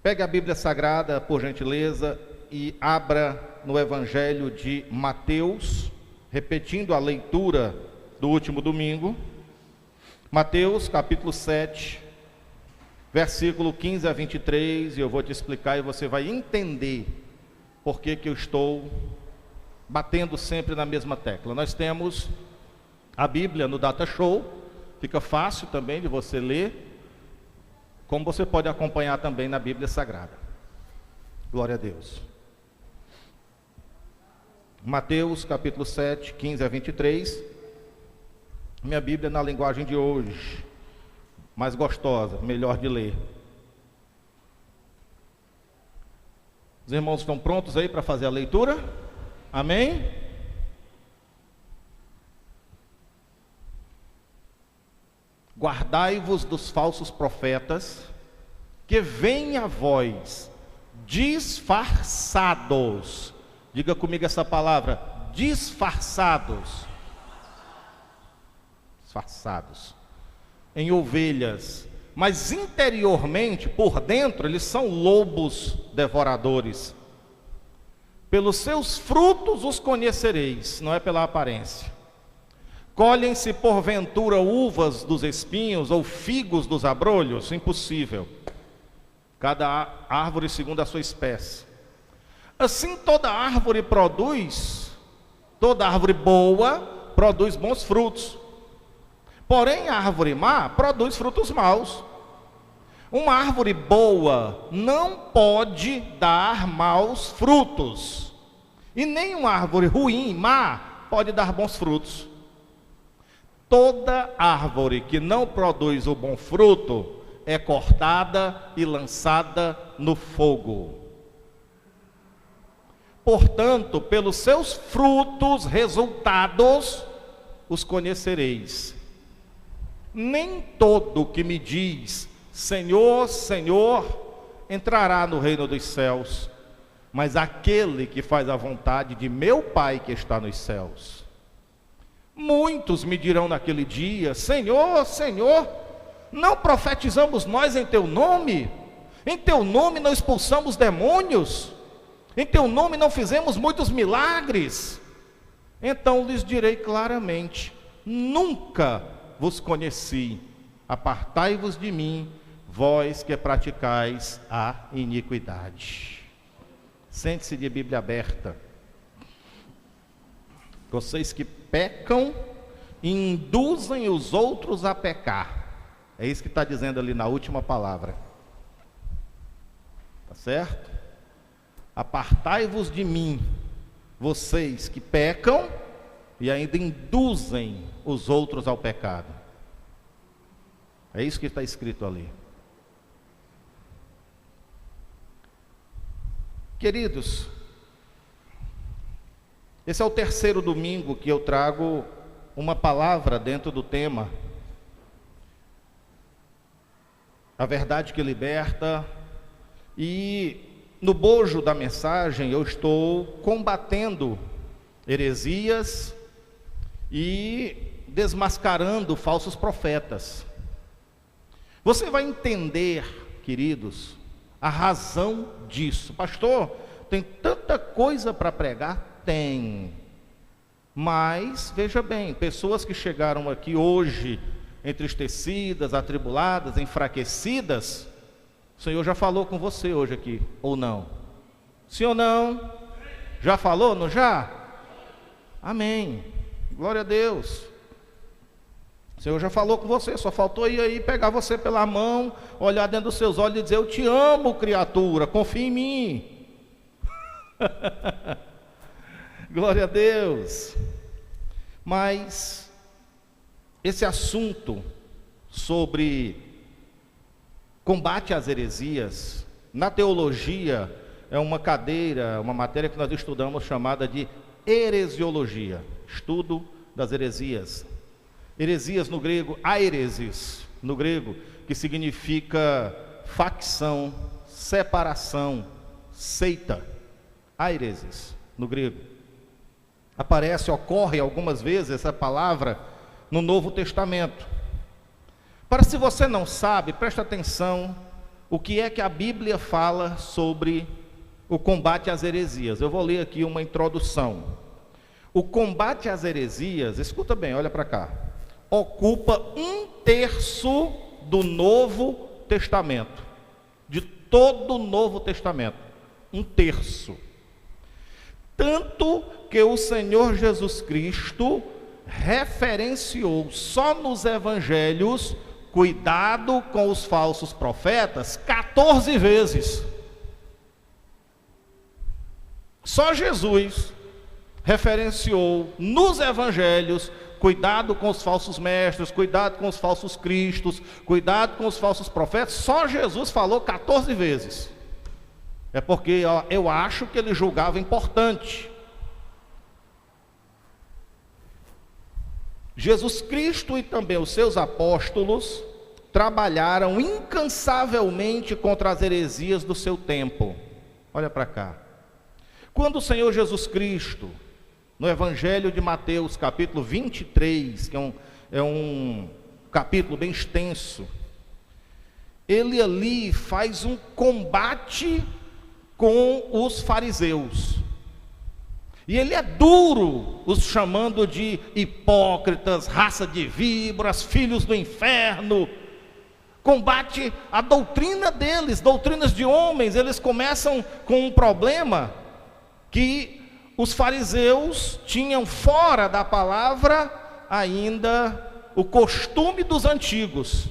Pegue a Bíblia Sagrada, por gentileza, e abra no Evangelho de Mateus, repetindo a leitura do último domingo. Mateus, capítulo 7, versículo 15 a 23, e eu vou te explicar e você vai entender por que eu estou batendo sempre na mesma tecla. Nós temos a Bíblia no Data Show, fica fácil também de você ler, como você pode acompanhar também na Bíblia Sagrada. Glória a Deus. Mateus capítulo 7, 15 a 23. Minha Bíblia na linguagem de hoje, mais gostosa, melhor de ler. Os irmãos estão prontos aí para fazer a leitura? Amém? Guardai-vos dos falsos profetas, que vêm a vós disfarçados. Diga comigo essa palavra, disfarçados. Disfarçados em ovelhas, mas interiormente, por dentro, eles são lobos devoradores. Pelos seus frutos os conhecereis, não é pela aparência. Colhem-se porventura uvas dos espinhos ou figos dos abrolhos? Impossível. Cada árvore segundo a sua espécie. Assim toda árvore boa produz bons frutos. Porém a árvore má produz frutos maus. Uma árvore boa não pode dar maus frutos. E nem uma árvore ruim, má, pode dar bons frutos. Toda árvore que não produz o bom fruto é cortada e lançada no fogo. Portanto, pelos seus frutos, resultados, os conhecereis. Nem todo que me diz, Senhor, Senhor, entrará no reino dos céus, mas aquele que faz a vontade de meu Pai que está nos céus. Muitos me dirão naquele dia, Senhor, Senhor, não profetizamos nós em teu nome? Em teu nome não expulsamos demônios? Em teu nome não fizemos muitos milagres? Então lhes direi claramente, nunca vos conheci, apartai-vos de mim, vós que praticais a iniquidade. Sente-se de Bíblia aberta. Vocês que pecam e induzem os outros a pecar. É isso que está dizendo ali na última palavra. Tá certo? Apartai-vos de mim, vocês que pecam e ainda induzem os outros ao pecado. É isso que está escrito ali. Queridos, esse é o terceiro domingo que eu trago uma palavra dentro do tema. A verdade que liberta. E no bojo da mensagem eu estou combatendo heresias e desmascarando falsos profetas. Você vai entender, queridos, a razão disso. Pastor, tem tanta coisa para pregar? Tem. Mas, veja bem, pessoas que chegaram aqui hoje entristecidas, atribuladas, enfraquecidas, o Senhor já falou com você hoje aqui, ou não? Sim ou não? Já falou, não já? Amém. Glória a Deus. O Senhor já falou com você, só faltou ir aí pegar você pela mão, olhar dentro dos seus olhos e dizer, eu te amo, criatura, confia em mim. Glória a Deus. Mas esse assunto sobre combate às heresias, na teologia, é uma cadeira, uma matéria que nós estudamos chamada de heresiologia, estudo das heresias. Heresias no grego, airesis, no grego, que significa facção, separação, seita. Airesis, no grego. Ocorre algumas vezes essa palavra no Novo Testamento. Para se você não sabe, preste atenção o que é que a Bíblia fala sobre o combate às heresias. Eu vou ler aqui uma introdução. O combate às heresias, escuta bem, olha para cá, ocupa 1/3 do Novo Testamento, de todo o Novo Testamento, 1/3. Tanto que o Senhor Jesus Cristo referenciou só nos evangelhos cuidado com os falsos profetas 14 vezes. Só Jesus referenciou nos evangelhos cuidado com os falsos mestres, cuidado com os falsos cristos, cuidado com os falsos profetas. Só Jesus falou 14 vezes. É porque eu acho que ele julgava importante. Jesus Cristo e também os seus apóstolos trabalharam incansavelmente contra as heresias do seu tempo. Olha para cá. Quando o Senhor Jesus Cristo, no Evangelho de Mateus, capítulo 23, que é um capítulo bem extenso, ele ali faz um combate com os fariseus. E ele é duro, os chamando de hipócritas, raça de víboras, filhos do inferno. Combate a doutrina deles, doutrinas de homens. Eles começam com um problema que os fariseus tinham fora da palavra ainda o costume dos antigos.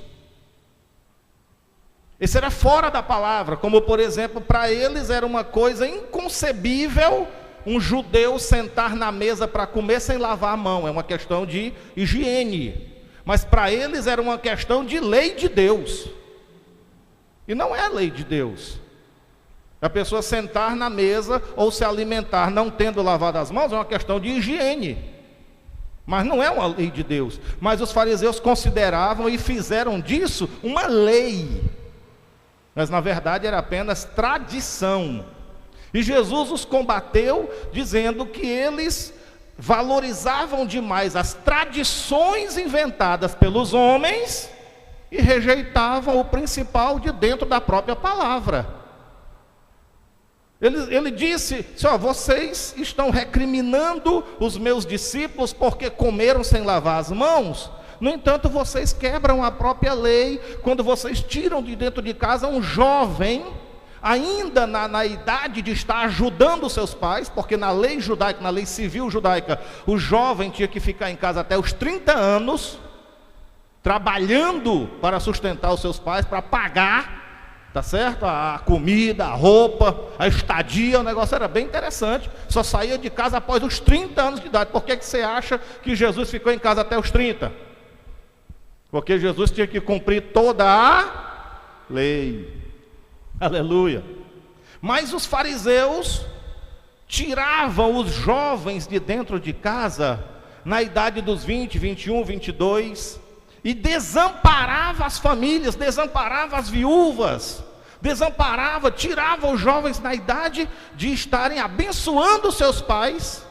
Esse era fora da palavra, como por exemplo, para eles era uma coisa inconcebível um judeu sentar na mesa para comer sem lavar a mão. É uma questão de higiene, mas para eles era uma questão de lei de Deus, e não é lei de Deus. A pessoa sentar na mesa ou se alimentar não tendo lavado as mãos é uma questão de higiene, mas não é uma lei de Deus. Mas os fariseus consideravam e fizeram disso uma lei, mas na verdade era apenas tradição. E Jesus os combateu dizendo que eles valorizavam demais as tradições inventadas pelos homens e rejeitavam o principal de dentro da própria palavra. Ele disse, vocês estão recriminando os meus discípulos porque comeram sem lavar as mãos. No entanto, vocês quebram a própria lei quando vocês tiram de dentro de casa um jovem ainda na idade de estar ajudando os seus pais, porque na lei judaica, na lei civil judaica, o jovem tinha que ficar em casa até os 30 anos, trabalhando para sustentar os seus pais, para pagar, tá certo? A comida, a roupa, a estadia. O negócio era bem interessante. Só saía de casa após os 30 anos de idade. Por que você acha que Jesus ficou em casa até os 30? Porque Jesus tinha que cumprir toda a lei. Aleluia. Mas os fariseus tiravam os jovens de dentro de casa na idade dos 20, 21, 22 e desamparava as famílias, desamparava as viúvas, tirava os jovens na idade de estarem abençoando seus pais.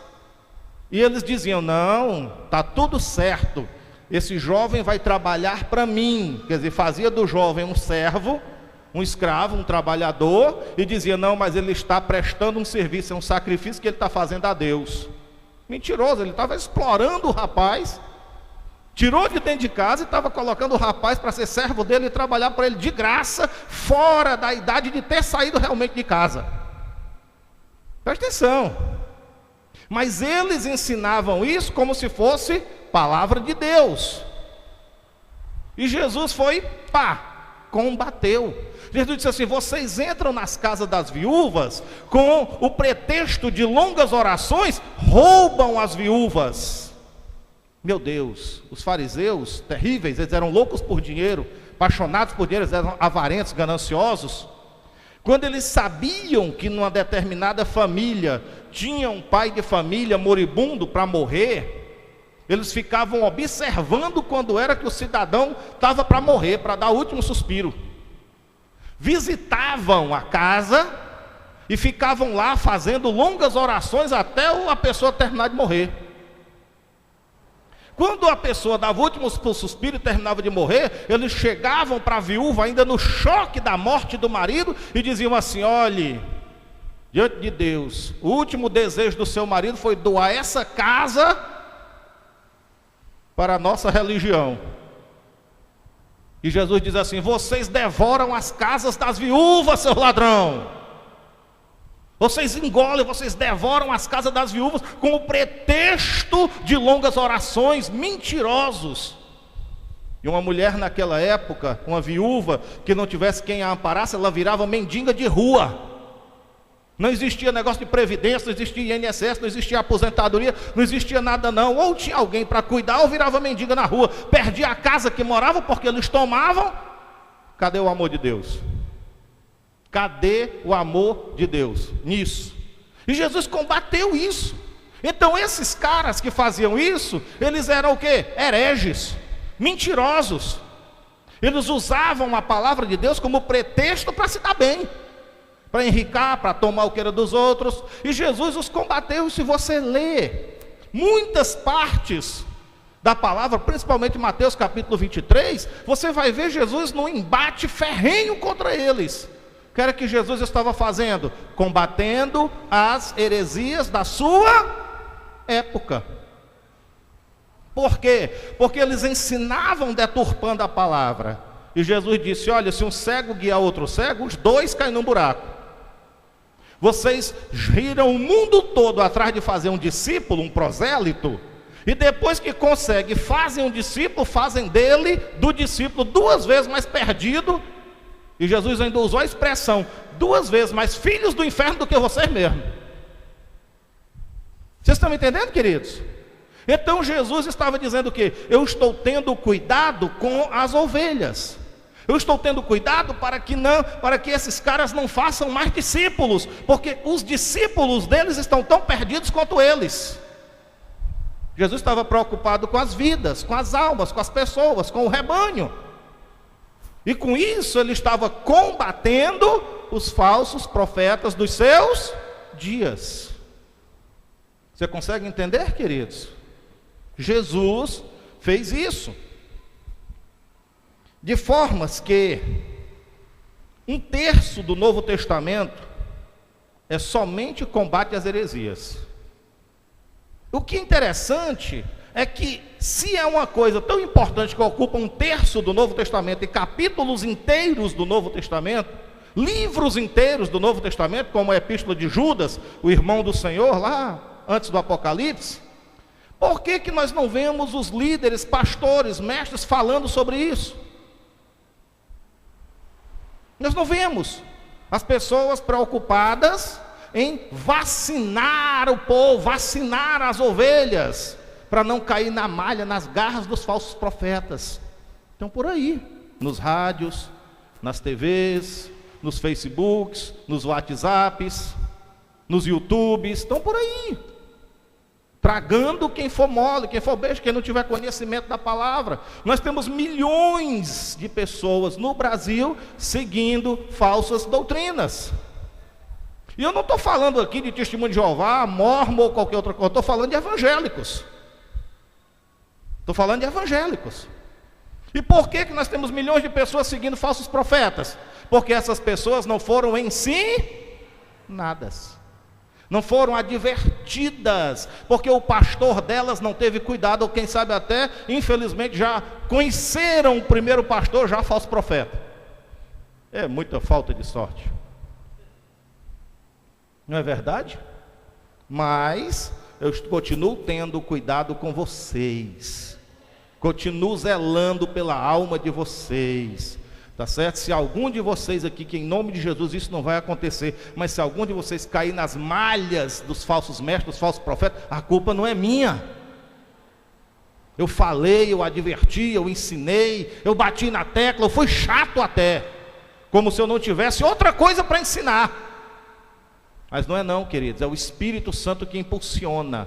E eles diziam: não, está tudo certo, esse jovem vai trabalhar para mim. Quer dizer, fazia do jovem um servo, um escravo, um trabalhador, e dizia: não, mas ele está prestando um serviço, é um sacrifício que ele está fazendo a Deus. Mentiroso, ele estava explorando o rapaz, tirou de dentro de casa e estava colocando o rapaz para ser servo dele e trabalhar para ele de graça, fora da idade de ter saído realmente de casa. Presta atenção. Mas eles ensinavam isso como se fosse palavra de Deus. E Jesus foi, combateu. Jesus disse assim: vocês entram nas casas das viúvas com o pretexto de longas orações, roubam as viúvas. Meu Deus, os fariseus terríveis, eles eram loucos por dinheiro, apaixonados por dinheiro, eles eram avarentos, gananciosos. Quando eles sabiam que numa determinada família tinha um pai de família moribundo para morrer, eles ficavam observando quando era que o cidadão estava para morrer, para dar o último suspiro. Visitavam a casa e ficavam lá fazendo longas orações até a pessoa terminar de morrer. Quando a pessoa dava o último suspiro e terminava de morrer, eles chegavam para a viúva ainda no choque da morte do marido e diziam assim: olhe, diante de Deus, o último desejo do seu marido foi doar essa casa para a nossa religião. E Jesus diz assim: vocês devoram as casas das viúvas, seu ladrão. Vocês engolem, vocês devoram as casas das viúvas com o pretexto de longas orações, mentirosos. E uma mulher naquela época, uma viúva que não tivesse quem a amparasse, ela virava mendiga de rua. Não existia negócio de previdência, não existia INSS, não existia aposentadoria, não existia nada não. Ou tinha alguém para cuidar, ou virava mendiga na rua. Perdia a casa que morava porque eles tomavam. Cadê o amor de Deus? Cadê o amor de Deus nisso? E Jesus combateu isso. Então esses caras que faziam isso, eles eram o quê? Hereges, mentirosos. Eles usavam a palavra de Deus como pretexto para se dar bem, para enricar, para tomar o que era dos outros. E Jesus os combateu. Se você lê muitas partes da palavra, principalmente Mateus capítulo 23, você vai ver Jesus num embate ferrenho contra eles. O que era que Jesus estava fazendo? Combatendo as heresias da sua época. Por quê? Porque eles ensinavam deturpando a palavra. E Jesus disse: olha, se um cego guiar outro cego, os dois caem num buraco. Vocês giram o mundo todo atrás de fazer um discípulo, um prosélito, e depois que conseguem, fazem um discípulo, fazem dele, do discípulo, 2 vezes mais perdido. E Jesus ainda usou a expressão: 2 vezes mais filhos do inferno do que vocês mesmos. Vocês estão me entendendo, queridos? Então Jesus estava dizendo o quê? Eu estou tendo cuidado com as ovelhas. Eu estou tendo cuidado para que esses caras não façam mais discípulos, porque os discípulos deles estão tão perdidos quanto eles. Jesus estava preocupado com as vidas, com as almas, com as pessoas, com o rebanho. E com isso ele estava combatendo os falsos profetas dos seus dias. Você consegue entender, queridos? Jesus fez isso. De formas que 1/3 do Novo Testamento é somente combate às heresias. O que é interessante é que, se é uma coisa tão importante que ocupa 1/3 do Novo Testamento, e capítulos inteiros do Novo Testamento, livros inteiros do Novo Testamento, como a Epístola de Judas, o irmão do Senhor, lá antes do Apocalipse, por que nós não vemos os líderes, pastores, mestres falando sobre isso? Nós não vemos as pessoas preocupadas em vacinar o povo, vacinar as ovelhas, para não cair na malha, nas garras dos falsos profetas. Então por aí, nos rádios, nas TVs, nos Facebooks, nos WhatsApps, nos YouTubes, estão por aí, tragando quem for mole, quem for beijo, quem não tiver conhecimento da palavra. Nós temos milhões de pessoas no Brasil seguindo falsas doutrinas. E eu não estou falando aqui de Testemunho de Jeová, Mórmon ou qualquer outra coisa, estou falando de evangélicos. Estou falando de evangélicos. E por que nós temos milhões de pessoas seguindo falsos profetas? Porque essas pessoas não foram ensinadas, não foram advertidas, porque o pastor delas não teve cuidado, ou quem sabe até, infelizmente, já conheceram o primeiro pastor, já falso profeta. É muita falta de sorte. Não é verdade? Mas eu continuo tendo cuidado com vocês, continuo zelando pela alma de vocês, tá certo? Se algum de vocês aqui, que em nome de Jesus isso não vai acontecer, mas se algum de vocês cair nas malhas dos falsos mestres, dos falsos profetas, a culpa não é minha. Eu falei, eu adverti, eu ensinei, eu bati na tecla, eu fui chato até, como se eu não tivesse outra coisa para ensinar. Mas não é não, queridos, é o Espírito Santo que impulsiona.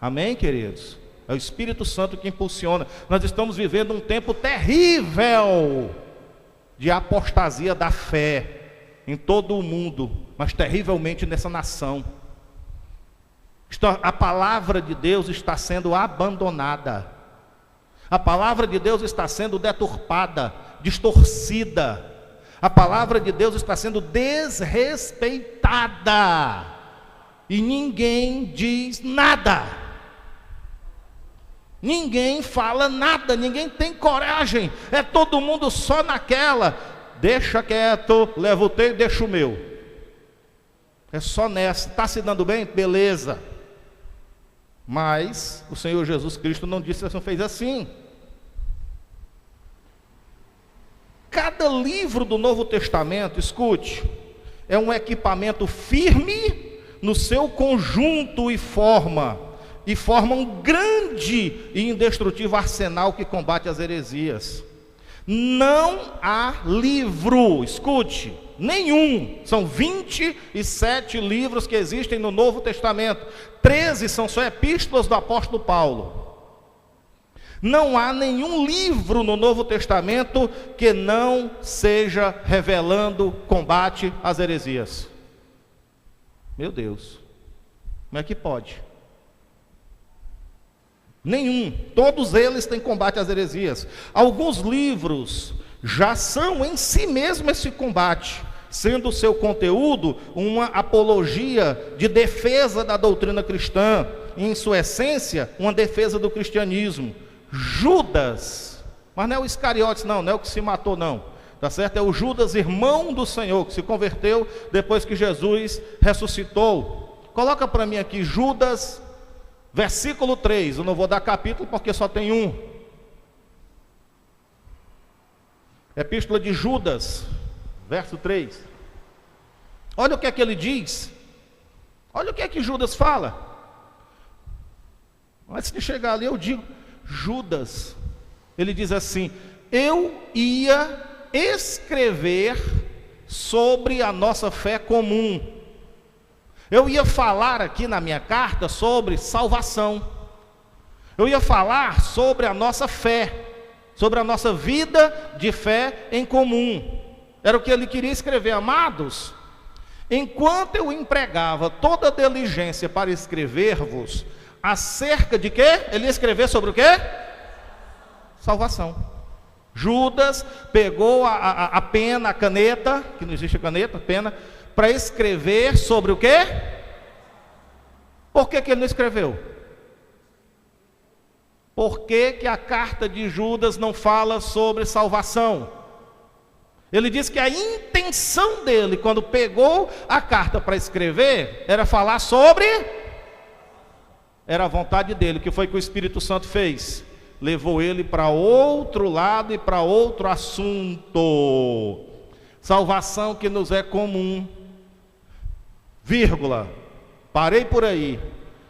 Amém, queridos? É o Espírito Santo que impulsiona. Nós estamos vivendo um tempo terrível de apostasia da fé em todo o mundo, mas terrivelmente nessa nação. A palavra de Deus está sendo abandonada. A palavra de Deus está sendo deturpada, distorcida. A palavra de Deus está sendo desrespeitada. E ninguém diz nada. Ninguém fala nada, ninguém tem coragem. É todo mundo só naquela. Deixa quieto, leva o teu e deixa o meu. É só nessa. Está se dando bem? Beleza. Mas o Senhor Jesus Cristo não disse, não fez assim. Cada livro do Novo Testamento, escute, é um equipamento firme no seu conjunto e forma um grande e indestrutível arsenal que combate as heresias. Não há livro, escute, nenhum, são 27 livros que existem no Novo Testamento, 13 são só epístolas do apóstolo Paulo. Não há nenhum livro no Novo Testamento que não seja revelando combate às heresias. Meu Deus, como é que pode? Nenhum, todos eles têm combate às heresias. Alguns livros já são em si mesmo esse combate, sendo o seu conteúdo uma apologia de defesa da doutrina cristã, em sua essência, uma defesa do cristianismo. Judas, mas não é o Iscariotes não é o que se matou não, tá certo? É o Judas, irmão do Senhor, que se converteu depois que Jesus ressuscitou. Coloca para mim aqui, Judas, versículo 3, eu não vou dar capítulo porque só tem um. Epístola de Judas, verso 3. Olha o que é que ele diz. Olha o que é que Judas fala. Antes de chegar ali eu digo, Judas, ele diz assim: eu ia escrever sobre a nossa fé comum. Eu ia falar aqui na minha carta sobre salvação. Eu ia falar sobre a nossa fé, sobre a nossa vida de fé em comum. Era o que ele queria escrever, amados. Enquanto eu empregava toda a diligência para escrever-vos acerca de quê? Ele ia escrever sobre o quê? Salvação. Judas pegou a pena, a caneta, que não existe caneta, pena, para escrever sobre o quê? Por que ele não escreveu? Por que a carta de Judas não fala sobre salvação? Ele diz que a intenção dele, quando pegou a carta para escrever, era falar sobre... Era a vontade dele. O que foi que o Espírito Santo fez? Levou ele para outro lado e para outro assunto. Salvação que nos é comum. Vírgula. Parei por aí.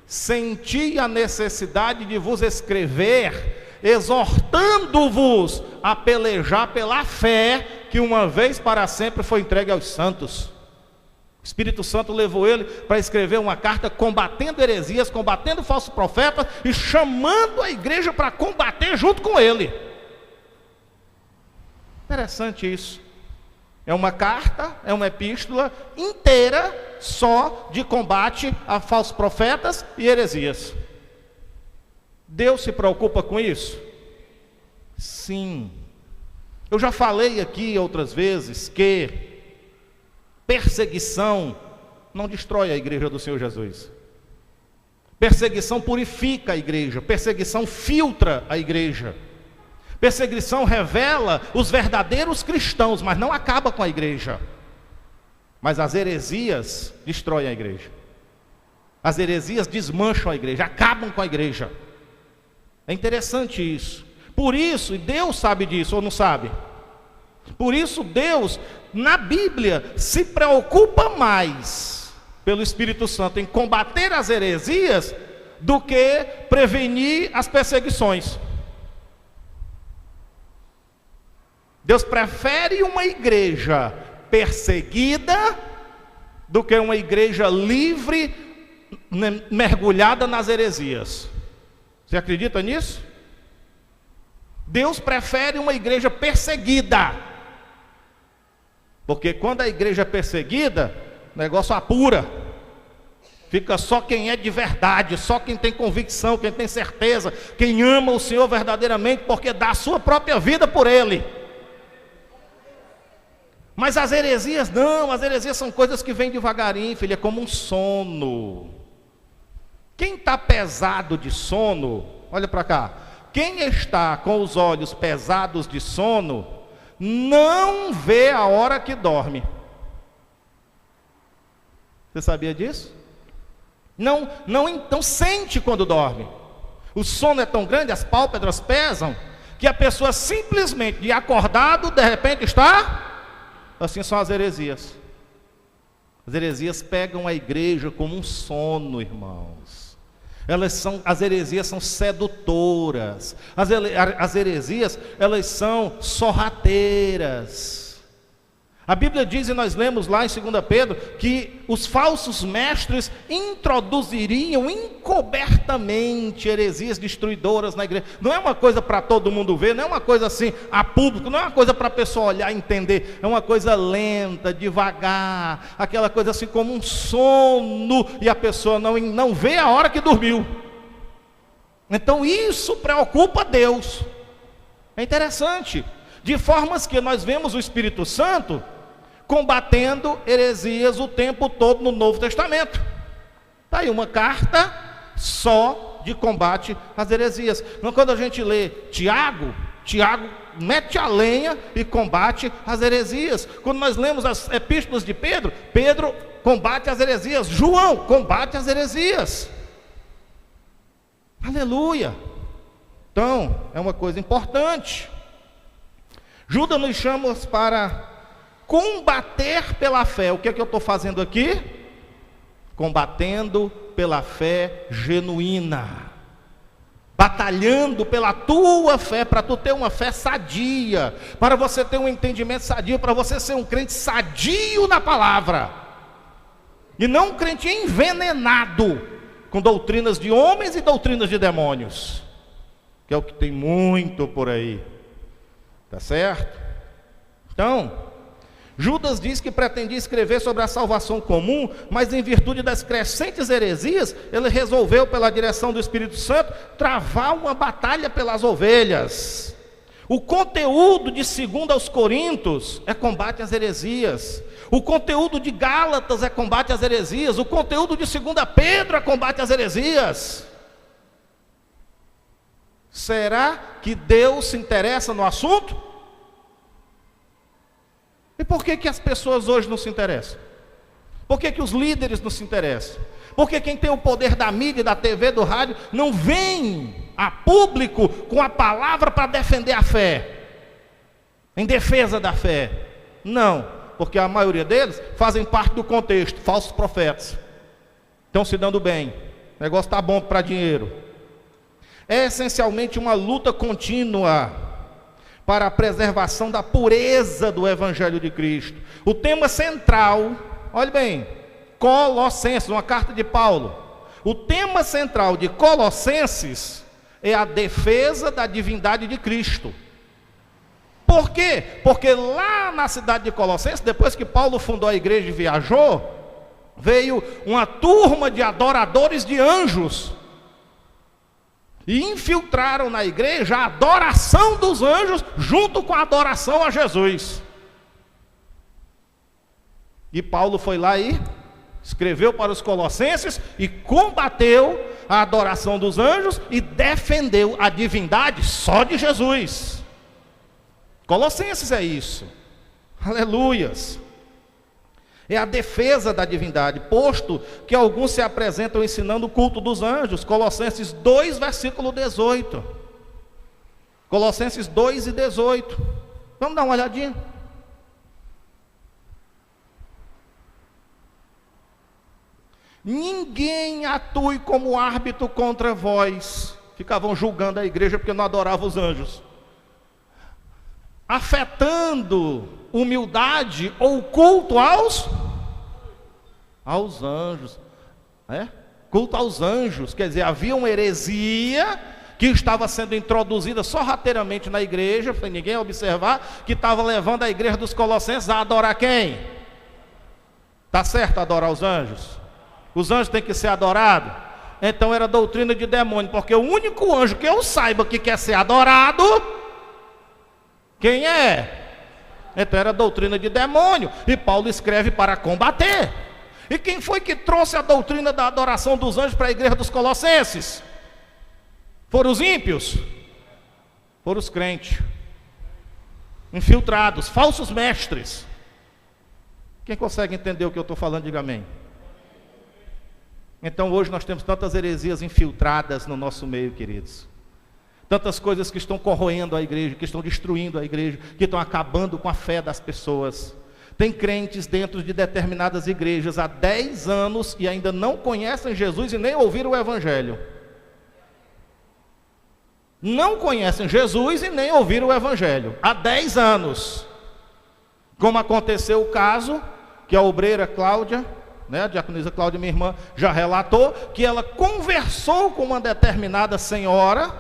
Senti a necessidade de vos escrever, exortando-vos a pelejar pela fé que uma vez para sempre foi entregue aos santos. O Espírito Santo levou ele para escrever uma carta combatendo heresias, combatendo falsos profetas e chamando a igreja para combater junto com ele. Interessante isso. É uma carta, é uma epístola inteira só de combate a falsos profetas e heresias. Deus se preocupa com isso? Sim. Eu já falei aqui outras vezes que perseguição não destrói a igreja do Senhor Jesus. Perseguição purifica a igreja. Perseguição filtra a igreja. Perseguição revela os verdadeiros cristãos, mas não acaba com a igreja. Mas as heresias destroem a igreja. As heresias desmancham a igreja, acabam com a igreja. É interessante isso. Por isso, e Deus sabe disso ou não sabe? Por isso Deus, na Bíblia, se preocupa mais pelo Espírito Santo em combater as heresias do que prevenir as perseguições. Deus prefere uma igreja perseguida do que uma igreja livre, mergulhada nas heresias. Você acredita nisso? Deus prefere uma igreja perseguida. Porque quando a igreja é perseguida, o negócio apura. Fica só quem é de verdade, só quem tem convicção, quem tem certeza, quem ama o Senhor verdadeiramente, porque dá a sua própria vida por Ele. Mas as heresias não, as heresias são coisas que vêm devagarinho, filho, é como um sono. Quem está pesado de sono, olha para cá, quem está com os olhos pesados de sono, não vê a hora que dorme. Você sabia disso? Não sente quando dorme. O sono é tão grande, as pálpebras pesam, que a pessoa simplesmente, de acordado, de repente está... Assim são as heresias. As heresias pegam a igreja como um sono, irmãos. As heresias são sedutoras. As heresias, elas são sorrateiras. A Bíblia diz, e nós lemos lá em 2 Pedro, que os falsos mestres introduziriam encobertamente heresias destruidoras na igreja. Não é uma coisa para todo mundo ver, não é uma coisa assim a público, não é uma coisa para a pessoa olhar e entender. É uma coisa lenta, devagar, aquela coisa assim como um sono, e a pessoa não vê a hora que dormiu. Então isso preocupa Deus. É interessante, de formas que nós vemos o Espírito Santo combatendo heresias o tempo todo no Novo Testamento. Está aí uma carta só de combate às heresias. Então, quando a gente lê Tiago mete a lenha e combate as heresias. Quando nós lemos as epístolas de Pedro, Pedro combate as heresias. João combate as heresias. Aleluia! Então, é uma coisa importante. Judas nos chama para combater pela fé. O que é que eu estou fazendo aqui? Combatendo pela fé genuína. Batalhando pela tua fé, para tu ter uma fé sadia, para você ter um entendimento sadio, para você ser um crente sadio na palavra. E não um crente envenenado com doutrinas de homens e doutrinas de demônios, que é o que tem muito por aí. Tá certo? Então, Judas diz que pretendia escrever sobre a salvação comum, mas em virtude das crescentes heresias, ele resolveu, pela direção do Espírito Santo, travar uma batalha pelas ovelhas. O conteúdo de 2 aos Coríntios é combate às heresias. O conteúdo de Gálatas é combate às heresias. O conteúdo de 2 Pedro é combate às heresias. Será que Deus se interessa no assunto? E por que as pessoas hoje não se interessam? Por que os líderes não se interessam? Por que quem tem o poder da mídia, da TV, do rádio, não vem a público com a palavra para defender a fé? Em defesa da fé? Não, porque a maioria deles fazem parte do contexto, falsos profetas. Estão se dando bem, o negócio está bom para dinheiro. É essencialmente uma luta contínua para a preservação da pureza do Evangelho de Cristo. O tema central, olhe bem, Colossenses, uma carta de Paulo. O tema central de Colossenses é a defesa da divindade de Cristo. Por quê? Porque lá na cidade de Colossenses, depois que Paulo fundou a igreja e viajou, veio uma turma de adoradores de anjos, e infiltraram na igreja a adoração dos anjos, junto com a adoração a Jesus. E Paulo foi lá e escreveu para os colossenses, e combateu a adoração dos anjos, e defendeu a divindade só de Jesus. Colossenses é isso. Aleluias. É a defesa da divindade, posto que alguns se apresentam ensinando o culto dos anjos. Colossenses 2, versículo 18. Colossenses 2 e 18. Vamos dar uma olhadinha. Ninguém atue como árbitro contra vós. Ficavam julgando a igreja porque não adoravam os anjos, afetando humildade ou culto aos anjos, culto aos anjos. Quer dizer, havia uma heresia que estava sendo introduzida sorrateiramente na igreja, para ninguém observar, que estava levando a igreja dos Colossenses a adorar quem? Está certo adorar os anjos? Os anjos têm que ser adorados? Então era doutrina de demônio, porque o único anjo que eu saiba que quer ser adorado, quem é? Então era doutrina de demônio, e Paulo escreve para combater. E quem foi que trouxe a doutrina da adoração dos anjos para a igreja dos Colossenses? Foram os ímpios? Foram os crentes, infiltrados, falsos mestres. Quem consegue entender o que eu estou falando, diga amém. Então hoje nós temos tantas heresias infiltradas no nosso meio, queridos. Tantas coisas que estão corroendo a igreja, que estão destruindo a igreja, que estão acabando com a fé das pessoas. Tem crentes dentro de determinadas igrejas há 10 anos e ainda não conhecem Jesus e nem ouviram o Evangelho. Não conhecem Jesus e nem ouviram o Evangelho há 10 anos. Como aconteceu o caso que a obreira Cláudia, a diaconisa Cláudia, minha irmã, já relatou, que ela conversou com uma determinada senhora,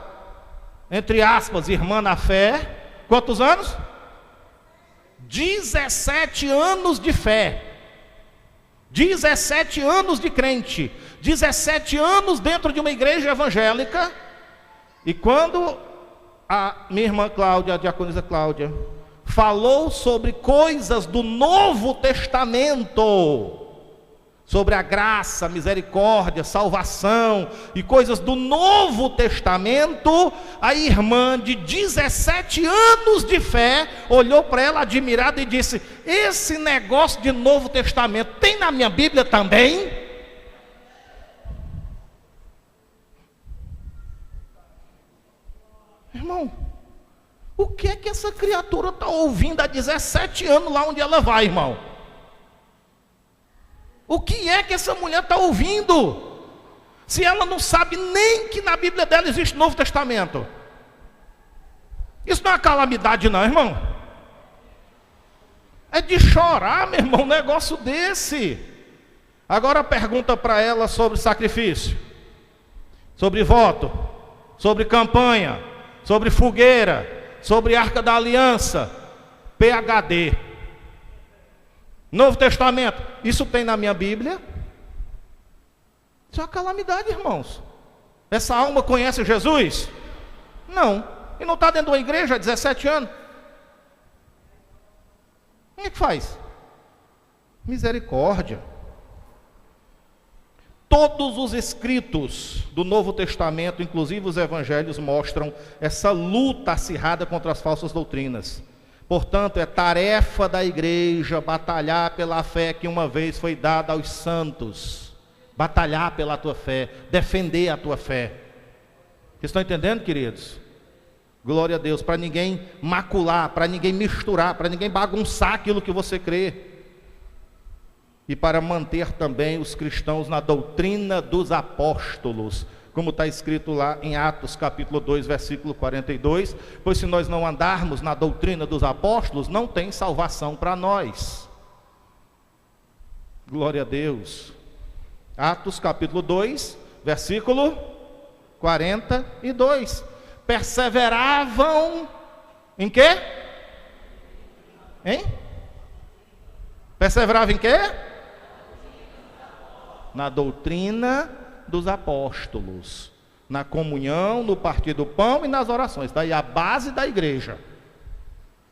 entre aspas, irmã na fé. Quantos anos? 17 anos de fé, 17 anos de crente, 17 anos dentro de uma igreja evangélica. E quando a minha irmã Cláudia, a diaconisa Cláudia, falou sobre coisas do Novo Testamento, sobre a graça, misericórdia, salvação e coisas do Novo Testamento, a irmã de 17 anos de fé olhou para ela admirada e disse: esse negócio de Novo Testamento tem na minha Bíblia também? Irmão, o que é que essa criatura está ouvindo há 17 anos lá onde ela vai, irmão? O que é que essa mulher está ouvindo? Se ela não sabe nem que na Bíblia dela existe Novo Testamento. Isso não é uma calamidade não, irmão. É de chorar, meu irmão, um negócio desse. Agora pergunta para ela sobre sacrifício, sobre voto, sobre campanha, sobre fogueira, sobre Arca da Aliança, PhD. Novo Testamento, isso tem na minha Bíblia? Isso é uma calamidade, irmãos. Essa alma conhece Jesus? Não. E não está dentro de uma igreja há 17 anos? Como é que faz? Misericórdia. Todos os escritos do Novo Testamento, inclusive os evangelhos, mostram essa luta acirrada contra as falsas doutrinas. Portanto, é tarefa da igreja batalhar pela fé que uma vez foi dada aos santos. Batalhar pela tua fé, defender a tua fé. Vocês estão entendendo, queridos? Glória a Deus, para ninguém macular, para ninguém misturar, para ninguém bagunçar aquilo que você crê. E para manter também os cristãos na doutrina dos apóstolos, como está escrito lá em Atos capítulo 2, versículo 42, pois se nós não andarmos na doutrina dos apóstolos, não tem salvação para nós. Glória a Deus. Atos capítulo 2, versículo 42. Perseveravam em quê? Hein? Perseveravam em quê? Na doutrina dos apóstolos, na comunhão, no partir do pão e nas orações. Daí a base da igreja,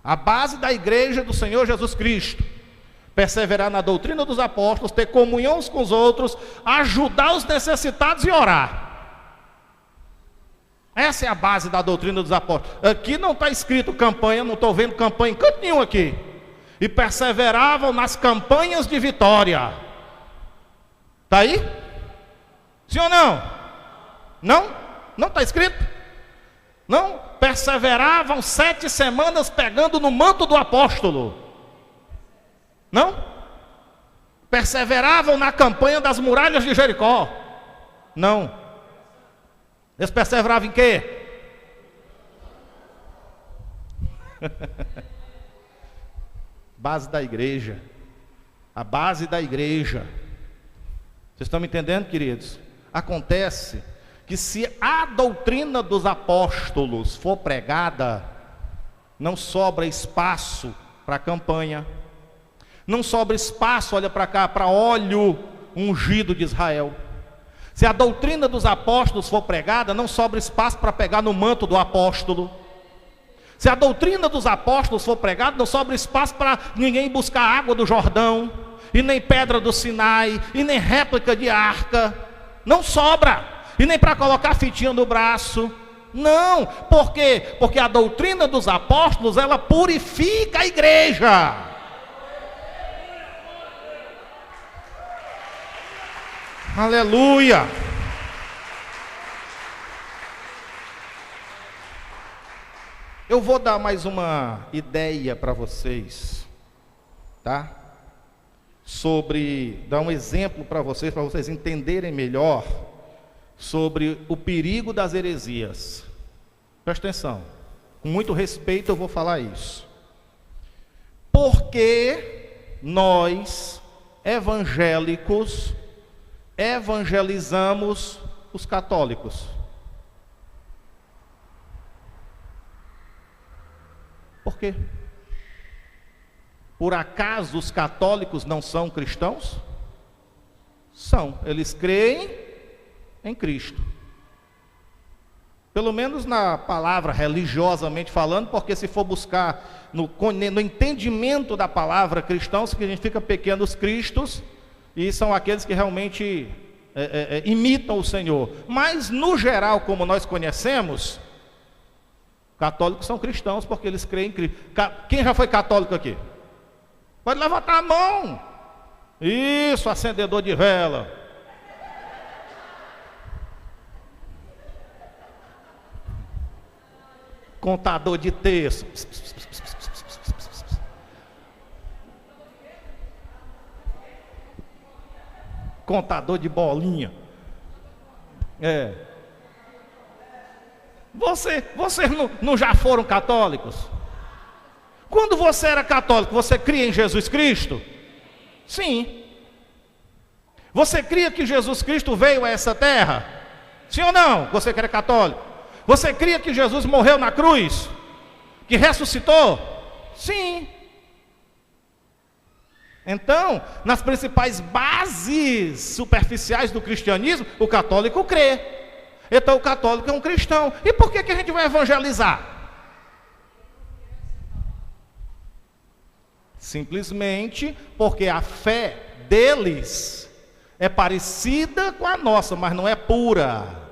a base da igreja do Senhor Jesus Cristo. Perseverar na doutrina dos apóstolos, ter comunhão uns com os outros, ajudar os necessitados e orar. Essa é a base da doutrina dos apóstolos. Aqui não está escrito campanha, não estou vendo campanha em canto nenhum aqui. E perseveravam nas campanhas de vitória. Está aí? Sim ou não? Não? Não está escrito? Não? Perseveravam 7 semanas pegando no manto do apóstolo. Não? Perseveravam na campanha das muralhas de Jericó. Não. Eles perseveravam em quê? Base da igreja. A base da igreja. Vocês estão me entendendo, queridos? Acontece que se a doutrina dos apóstolos for pregada, não sobra espaço para campanha, não sobra espaço, olha para cá, para óleo ungido de Israel. Se a doutrina dos apóstolos for pregada, não sobra espaço para pegar no manto do apóstolo. Se a doutrina dos apóstolos for pregada, não sobra espaço para ninguém buscar água do Jordão, e nem pedra do Sinai, e nem réplica de arca. Não sobra. E nem para colocar fitinha no braço. Não. Por quê? Porque a doutrina dos apóstolos, ela purifica a igreja. Aleluia. Eu vou dar mais uma ideia para vocês, tá? Dar um exemplo para vocês entenderem melhor sobre o perigo das heresias. Presta atenção, com muito respeito eu vou falar isso. Porque nós, evangélicos, evangelizamos os católicos? Por quê? Por acaso os católicos não são cristãos? São, eles creem em Cristo. Pelo menos na palavra, religiosamente falando, porque se for buscar no entendimento da palavra cristão, significa pequenos cristos, e são aqueles que realmente imitam o Senhor. Mas no geral, como nós conhecemos, católicos são cristãos porque eles creem em Cristo. Quem já foi católico aqui? Pode levantar a mão. Isso, acendedor de vela. Contador de terço. Contador de bolinha. Vocês não já foram católicos? Quando você era católico, você cria em Jesus Cristo? Sim. Você cria que Jesus Cristo veio a essa terra? Sim ou não? Você que era católico. Você cria que Jesus morreu na cruz? Que ressuscitou? Sim. Então, nas principais bases superficiais do cristianismo, o católico crê. Então o católico é um cristão. E por que a gente vai evangelizar? Simplesmente porque a fé deles é parecida com a nossa, mas não é pura.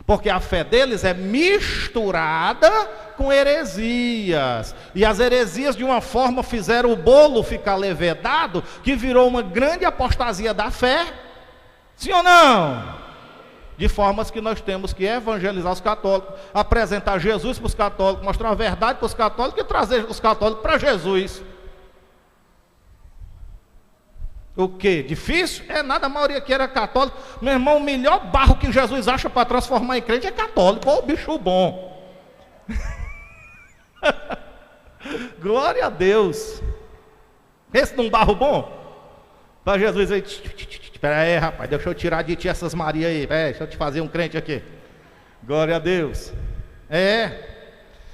Porque a fé deles é misturada com heresias. E as heresias de uma forma fizeram o bolo ficar levedado, que virou uma grande apostasia da fé. Sim ou não? De formas que nós temos que evangelizar os católicos, apresentar Jesus para os católicos, mostrar a verdade para os católicos e trazer os católicos para Jesus. O que? Difícil? É nada, a maioria aqui era católico. Meu irmão, o melhor barro que Jesus acha para transformar em crente é católico. Ô, bicho bom. Glória a Deus. Esse num barro bom? Para Jesus aí. Espera aí, rapaz, deixa eu tirar de ti essas Maria aí. Deixa eu te fazer um crente aqui. Glória a Deus.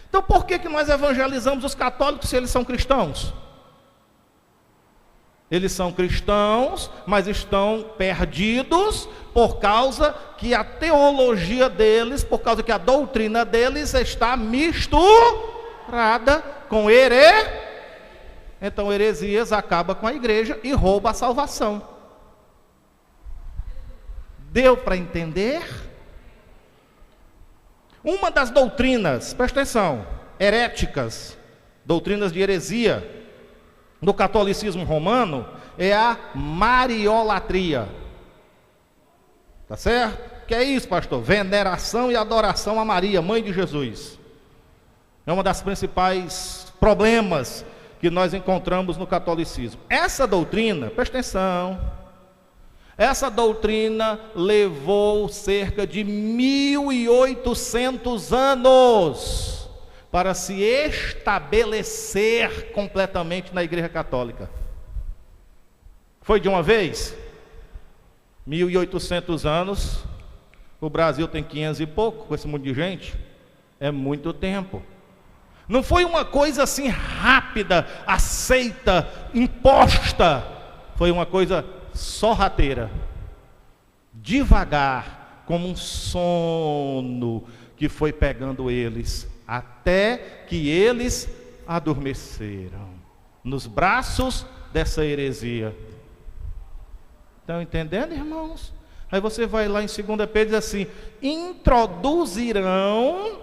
Então por que nós evangelizamos os católicos se eles são cristãos? Eles são cristãos, mas estão perdidos por causa que a teologia deles, por causa que a doutrina deles está misturada com Então heresias acaba com a igreja e rouba a salvação. Deu para entender? Uma das doutrinas, presta atenção, heréticas, doutrinas de heresia, no catolicismo romano, é a mariolatria. Tá certo? Que é isso, pastor? Veneração e adoração a Maria, mãe de Jesus. É uma das principais problemas que nós encontramos no catolicismo. Essa doutrina, presta atenção, essa doutrina levou cerca de 1800 anos para se estabelecer completamente na Igreja Católica. Foi de uma vez? 1800 anos, o Brasil tem 500 e pouco, com esse monte de gente, é muito tempo. Não foi uma coisa assim rápida, aceita, imposta, foi uma coisa sorrateira, devagar, como um sono que foi pegando eles, até que eles adormeceram nos braços dessa heresia. Estão entendendo, irmãos? Aí você vai lá em 2 Pedro e diz assim: introduzirão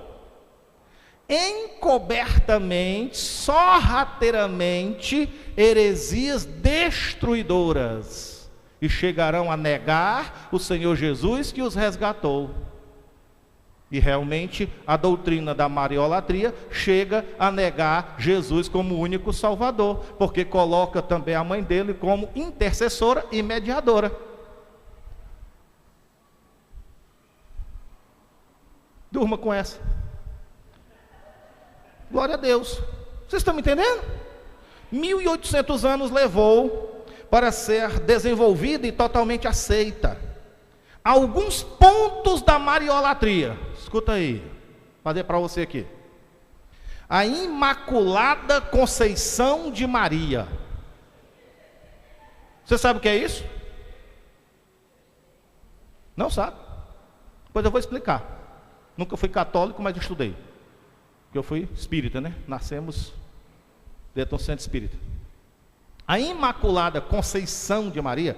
encobertamente, sorrateiramente, heresias destruidoras, e chegarão a negar o Senhor Jesus que os resgatou. E realmente a doutrina da mariolatria chega a negar Jesus como único Salvador, porque coloca também a mãe dele como intercessora e mediadora. Durma com essa. Glória a Deus. Vocês estão me entendendo? 1800 anos levou para ser desenvolvida e totalmente aceita. Alguns pontos da mariolatria. Escuta aí, vou fazer para você aqui. A Imaculada Conceição de Maria. Você sabe o que é isso? Não sabe? Pois eu vou explicar. Nunca fui católico, mas estudei. Porque eu fui espírita, né? Nascemos dentro de um centro espírita. A Imaculada Conceição de Maria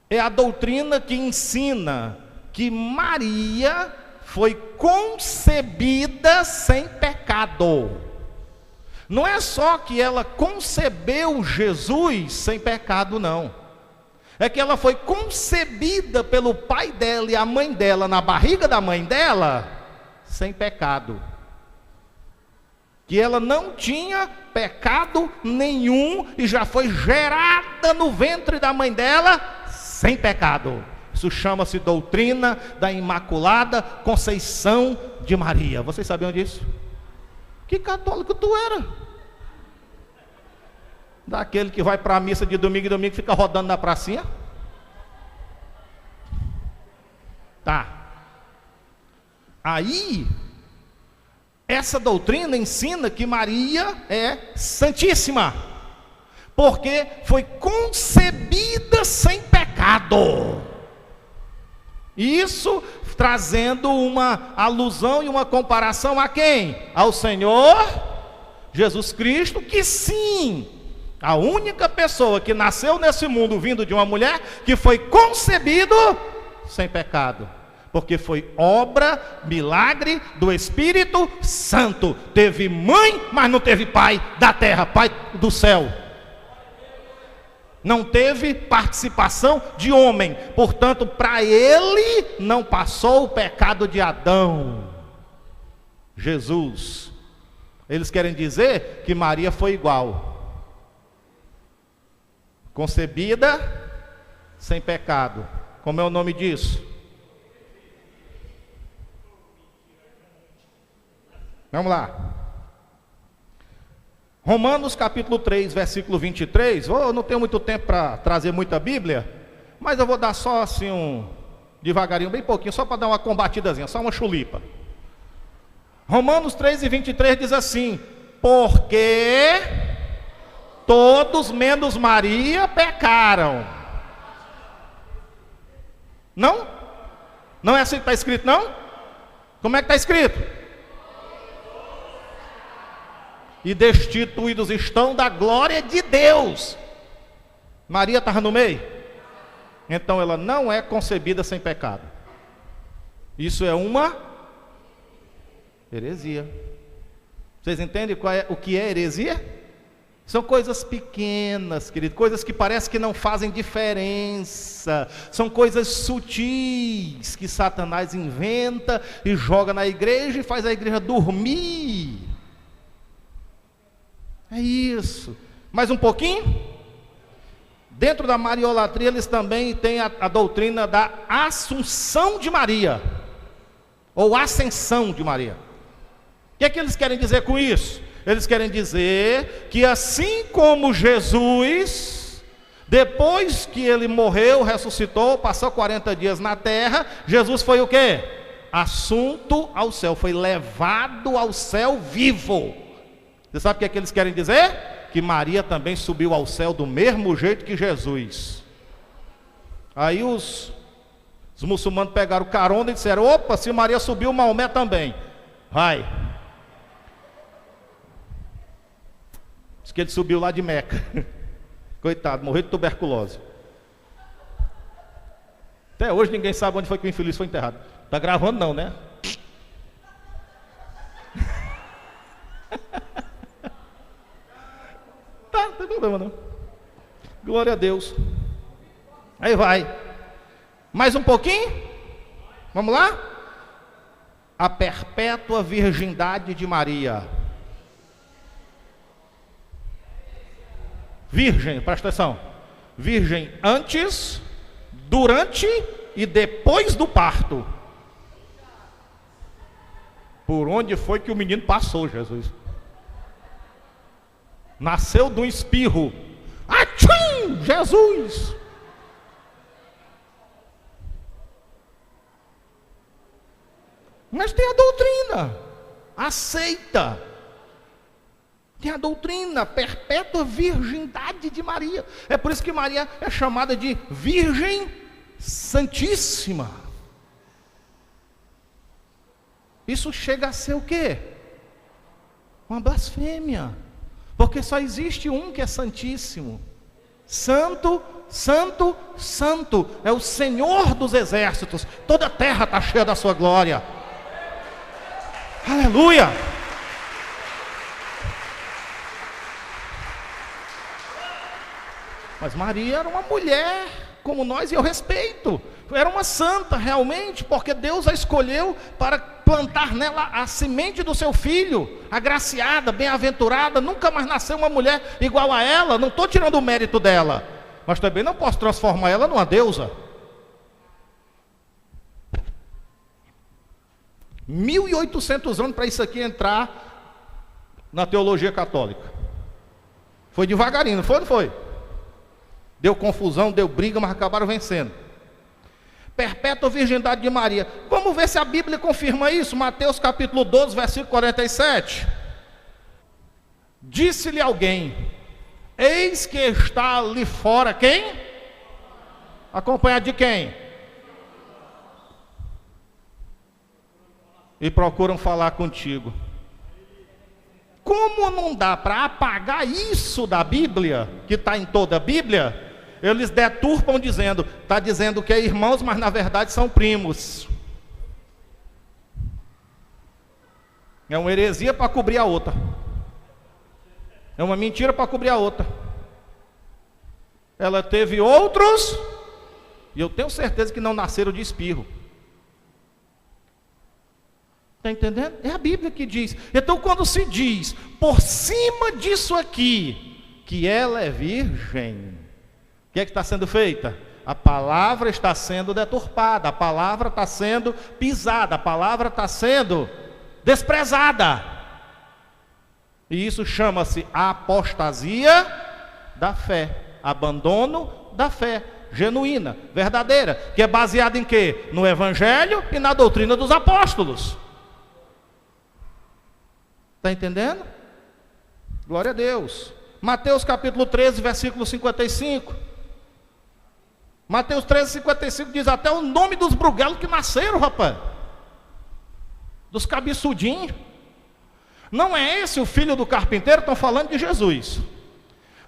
é a doutrina que ensina que Maria foi concebida sem pecado. Não é só que ela concebeu Jesus sem pecado, não. É que ela foi concebida pelo pai dela e a mãe dela na barriga da mãe dela sem pecado. Que ela não tinha pecado nenhum e já foi gerada no ventre da mãe dela sem pecado. Isso chama-se doutrina da Imaculada Conceição de Maria. Vocês sabiam disso? Que católico tu era? Daquele que vai para a missa de domingo e domingo fica rodando na pracinha? Tá. Aí, essa doutrina ensina que Maria é santíssima, porque foi concebida sem pecado. Isso trazendo uma alusão e uma comparação a quem? Ao Senhor Jesus Cristo, que sim, a única pessoa que nasceu nesse mundo vindo de uma mulher, que foi concebido sem pecado, porque foi obra, milagre do Espírito Santo. Teve mãe, mas não teve pai da terra, pai do céu. Não teve participação de homem, portanto, para ele não passou o pecado de Adão. Jesus. Eles querem dizer que Maria foi igual. Concebida sem pecado. Como é o nome disso? Vamos lá. Romanos capítulo 3, versículo 23. Eu não tenho muito tempo para trazer muita Bíblia, mas eu vou dar só assim devagarinho, bem pouquinho, só para dar uma combatidazinha, só uma chulipa. Romanos 3 e 23 diz assim: porque todos menos Maria pecaram. Não? Não é assim que está escrito, não? Como é que está escrito? E destituídos estão da glória de Deus. Maria estava no meio? Então ela não é concebida sem pecado. Isso é uma heresia. Vocês entendem o que é heresia? São coisas pequenas, querido, coisas que parece que não fazem diferença. São coisas sutis que Satanás inventa e joga na igreja e faz a igreja dormir. É isso. Mais um pouquinho? Dentro da mariolatria eles também têm a doutrina da Assunção de Maria, ou Ascensão de Maria. O que é que eles querem dizer com isso? Eles querem dizer que assim como Jesus, depois que ele morreu, ressuscitou, passou 40 dias na terra, Jesus foi o quê? Assunto ao céu, foi levado ao céu vivo. Você sabe o que é que eles querem dizer? Que Maria também subiu ao céu do mesmo jeito que Jesus. Aí os muçulmanos pegaram carona e disseram: opa, se Maria subiu, Maomé também. Vai. Diz que ele subiu lá de Meca. Coitado, morreu de tuberculose. Até hoje ninguém sabe onde foi que o infeliz foi enterrado. Tá gravando não, né? Tá, não tem problema não. Glória a Deus. Aí vai. Mais um pouquinho? Vamos lá? A perpétua virgindade de Maria. Virgem, presta atenção. Virgem antes, durante e depois do parto. Por onde foi que o menino passou, Jesus? Nasceu de um espirro. Atchim! Jesus! Mas tem a doutrina. Aceita. Tem a doutrina, perpétua virgindade de Maria. É por isso que Maria é chamada de Virgem Santíssima. Isso chega a ser o quê? Uma blasfêmia. Porque só existe um que é santíssimo. Santo, santo, santo. É o Senhor dos exércitos. Toda a terra está cheia da sua glória. Aleluia. Mas Maria era uma mulher como nós, e eu respeito. Era uma santa realmente, porque Deus a escolheu para plantar nela a semente do seu filho, agraciada, bem-aventurada. Nunca mais nasceu uma mulher igual a ela. Não estou tirando o mérito dela, mas também não posso transformar ela numa deusa. 1800 anos para isso aqui entrar na teologia católica. Foi devagarinho, não foi? Não foi? Deu confusão, deu briga, mas acabaram vencendo. Perpétua virgindade de Maria. Vamos ver se a Bíblia confirma isso. Mateus capítulo 12, versículo 47. Disse-lhe alguém: eis que está ali fora quem? Acompanhado de quem? E procuram falar contigo. Como não dá para apagar isso da Bíblia, que está em toda a Bíblia, eles deturpam dizendo, está dizendo que é irmãos, mas na verdade são primos. É uma heresia para cobrir a outra. É uma mentira para cobrir a outra. Ela teve outros, e eu tenho certeza que não nasceram de espirro. Está entendendo? É a Bíblia que diz. Então quando se diz, por cima disso aqui, que ela é virgem, o que é que está sendo feita? A palavra está sendo deturpada, a palavra está sendo pisada, a palavra está sendo desprezada. E isso chama-se apostasia da fé, abandono da fé genuína, verdadeira, que é baseada em quê? No Evangelho e na doutrina dos apóstolos. Está entendendo? Glória a Deus. Mateus capítulo 13, versículo 55. Mateus 13, 55 diz até o nome dos bruguelos que nasceram, rapaz. Dos cabeçudinhos. Não é esse o filho do carpinteiro? Estão falando de Jesus.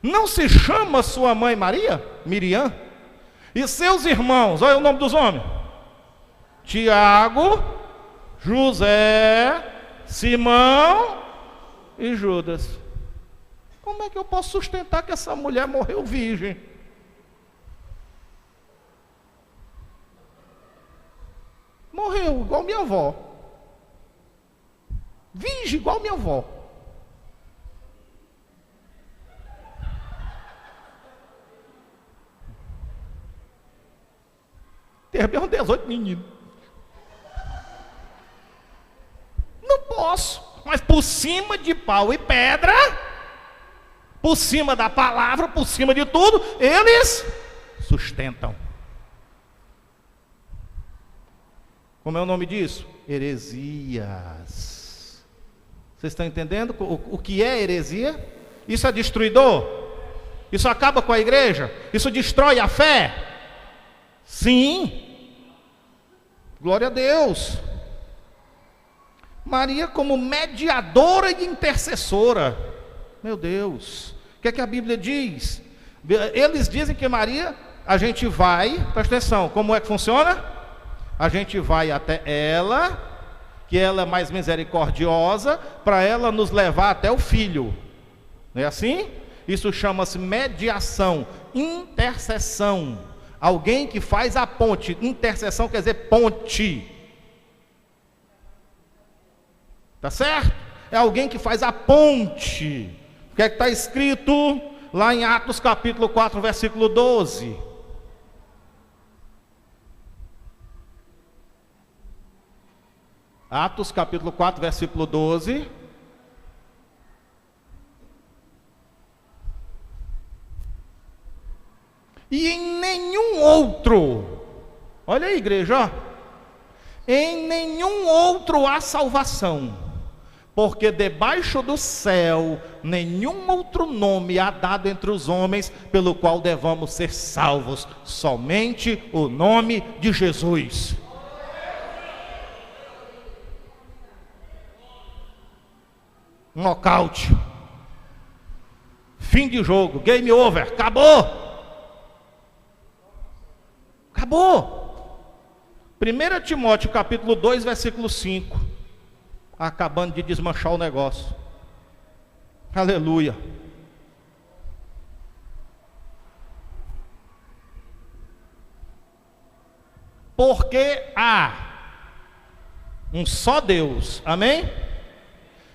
Não se chama sua mãe Maria? Miriam? E seus irmãos, olha o nome dos homens: Tiago, José, Simão e Judas. Como é que eu posso sustentar que essa mulher morreu virgem? Morreu igual minha avó. Virgem igual minha avó. Teve uns 18 meninos. Não posso. Mas por cima de pau e pedra, por cima da palavra, por cima de tudo, eles sustentam. Como é o nome disso? Heresias. Vocês estão entendendo o que é heresia? Isso é destruidor? Isso acaba com a igreja? Isso destrói a fé? Sim. Glória a Deus. Maria como mediadora e intercessora. Meu Deus. O que é que a Bíblia diz? Eles dizem que Maria, a gente vai, presta atenção, como é que funciona? A gente vai até ela, que ela é mais misericordiosa, para ela nos levar até o Filho. Não é assim? Isso chama-se mediação, intercessão. Alguém que faz a ponte. Intercessão quer dizer ponte. Tá certo? É alguém que faz a ponte. O que é que está escrito lá em Atos capítulo 4, versículo 12? Atos capítulo 4, versículo 12. E em nenhum outro, olha aí, igreja, ó, em nenhum outro há salvação, porque debaixo do céu nenhum outro nome há dado entre os homens pelo qual devamos ser salvos, somente o nome de Jesus. Nocaute, fim de jogo, game over, acabou. Acabou. 1 Timóteo capítulo 2, versículo 5. Acabando de desmanchar o negócio. Aleluia. Porque há um só Deus, amém?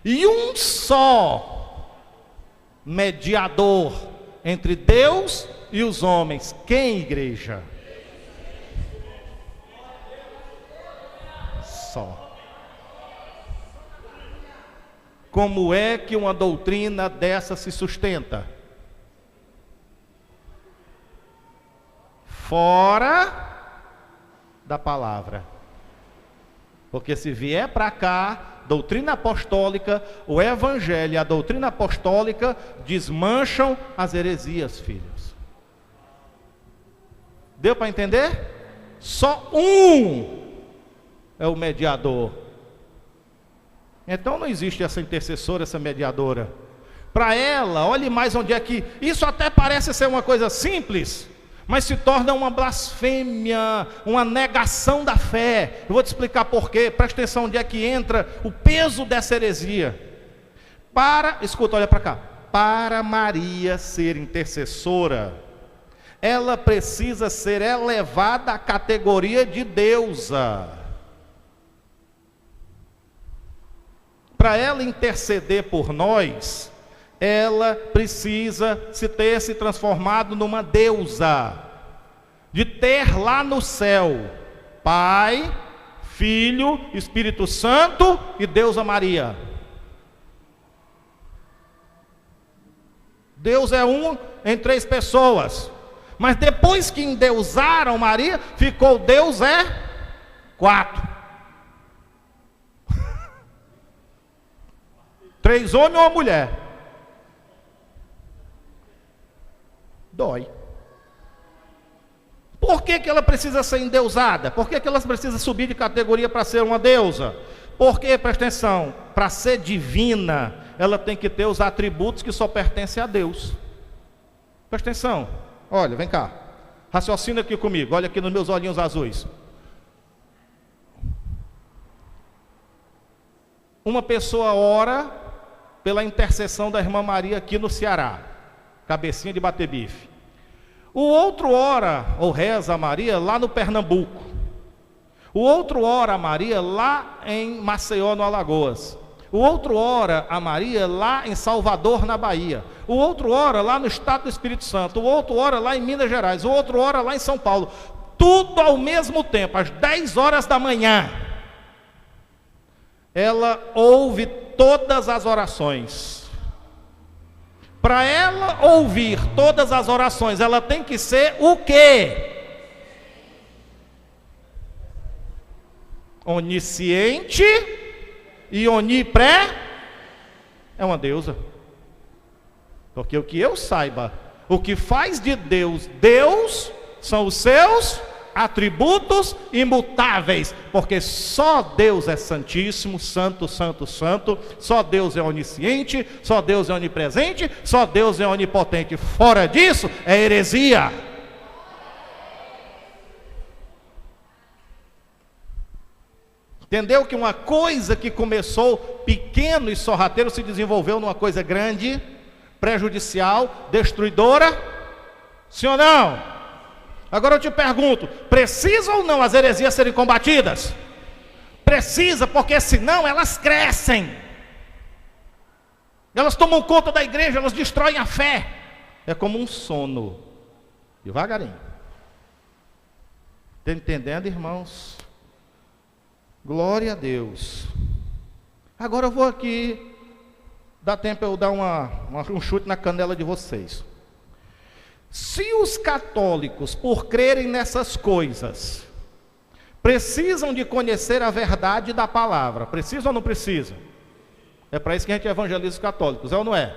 E um só mediador entre Deus e os homens. Quem, igreja? Só. Como é que uma doutrina dessa se sustenta? Fora da palavra. Porque se vier para cá, doutrina apostólica, o evangelho e a doutrina apostólica desmancham as heresias, filhos. Deu para entender? Só um é o mediador. Então não existe essa intercessora, essa mediadora. Para ela, olhe mais onde é que... Isso até parece ser uma coisa simples, mas se torna uma blasfêmia, uma negação da fé. Eu vou te explicar por quê. Presta atenção onde é que entra o peso dessa heresia. Escuta, olha para cá. Para Maria ser intercessora, ela precisa ser elevada à categoria de deusa. Para ela interceder por nós, ela precisa ter se transformado numa deusa, de ter lá no céu Pai, Filho, Espírito Santo e Deusa Maria. Deus é um em 3 pessoas, mas depois que endeusaram Maria, ficou Deus 4. 3 homens ou uma mulher. Dói. Por que ela precisa ser endeusada? Por que ela precisa subir de categoria para ser uma deusa? Porque, presta atenção, para ser divina, ela tem que ter os atributos que só pertencem a Deus. Presta atenção. Olha, vem cá. Raciocina aqui comigo. Olha aqui nos meus olhinhos azuis. Uma pessoa ora pela intercessão da irmã Maria aqui no Ceará, cabecinha de bater bife. O outro ora ou reza a Maria lá no Pernambuco. O outro ora a Maria lá em Maceió, no Alagoas. O outro ora a Maria lá em Salvador, na Bahia. O outro ora lá no estado do Espírito Santo. O outro ora lá em Minas Gerais. O outro ora lá em São Paulo. Tudo ao mesmo tempo, às 10 horas da manhã. Ela ouve todas as orações. Para ela ouvir todas as orações, ela tem que ser o quê? Onisciente e é uma deusa. Porque o que eu saiba, o que faz de Deus, Deus são os seus atributos imutáveis, porque só Deus é santíssimo, santo, santo, santo, só Deus é onisciente, só Deus é onipresente, só Deus é onipotente. Fora disso é heresia. Entendeu que uma coisa que começou pequeno e sorrateiro se desenvolveu numa coisa grande, prejudicial, destruidora? Sim ou não? Agora eu te pergunto, precisa ou não as heresias serem combatidas? Precisa, porque senão elas crescem. Elas tomam conta da igreja, elas destroem a fé. É como um sono, devagarinho. Está entendendo, irmãos? Glória a Deus. Agora eu vou aqui, dá tempo eu dar um chute na canela de vocês. Se os católicos, por crerem nessas coisas, precisam de conhecer a verdade da palavra, precisa ou não precisa? É para isso que a gente evangeliza os católicos, é ou não é?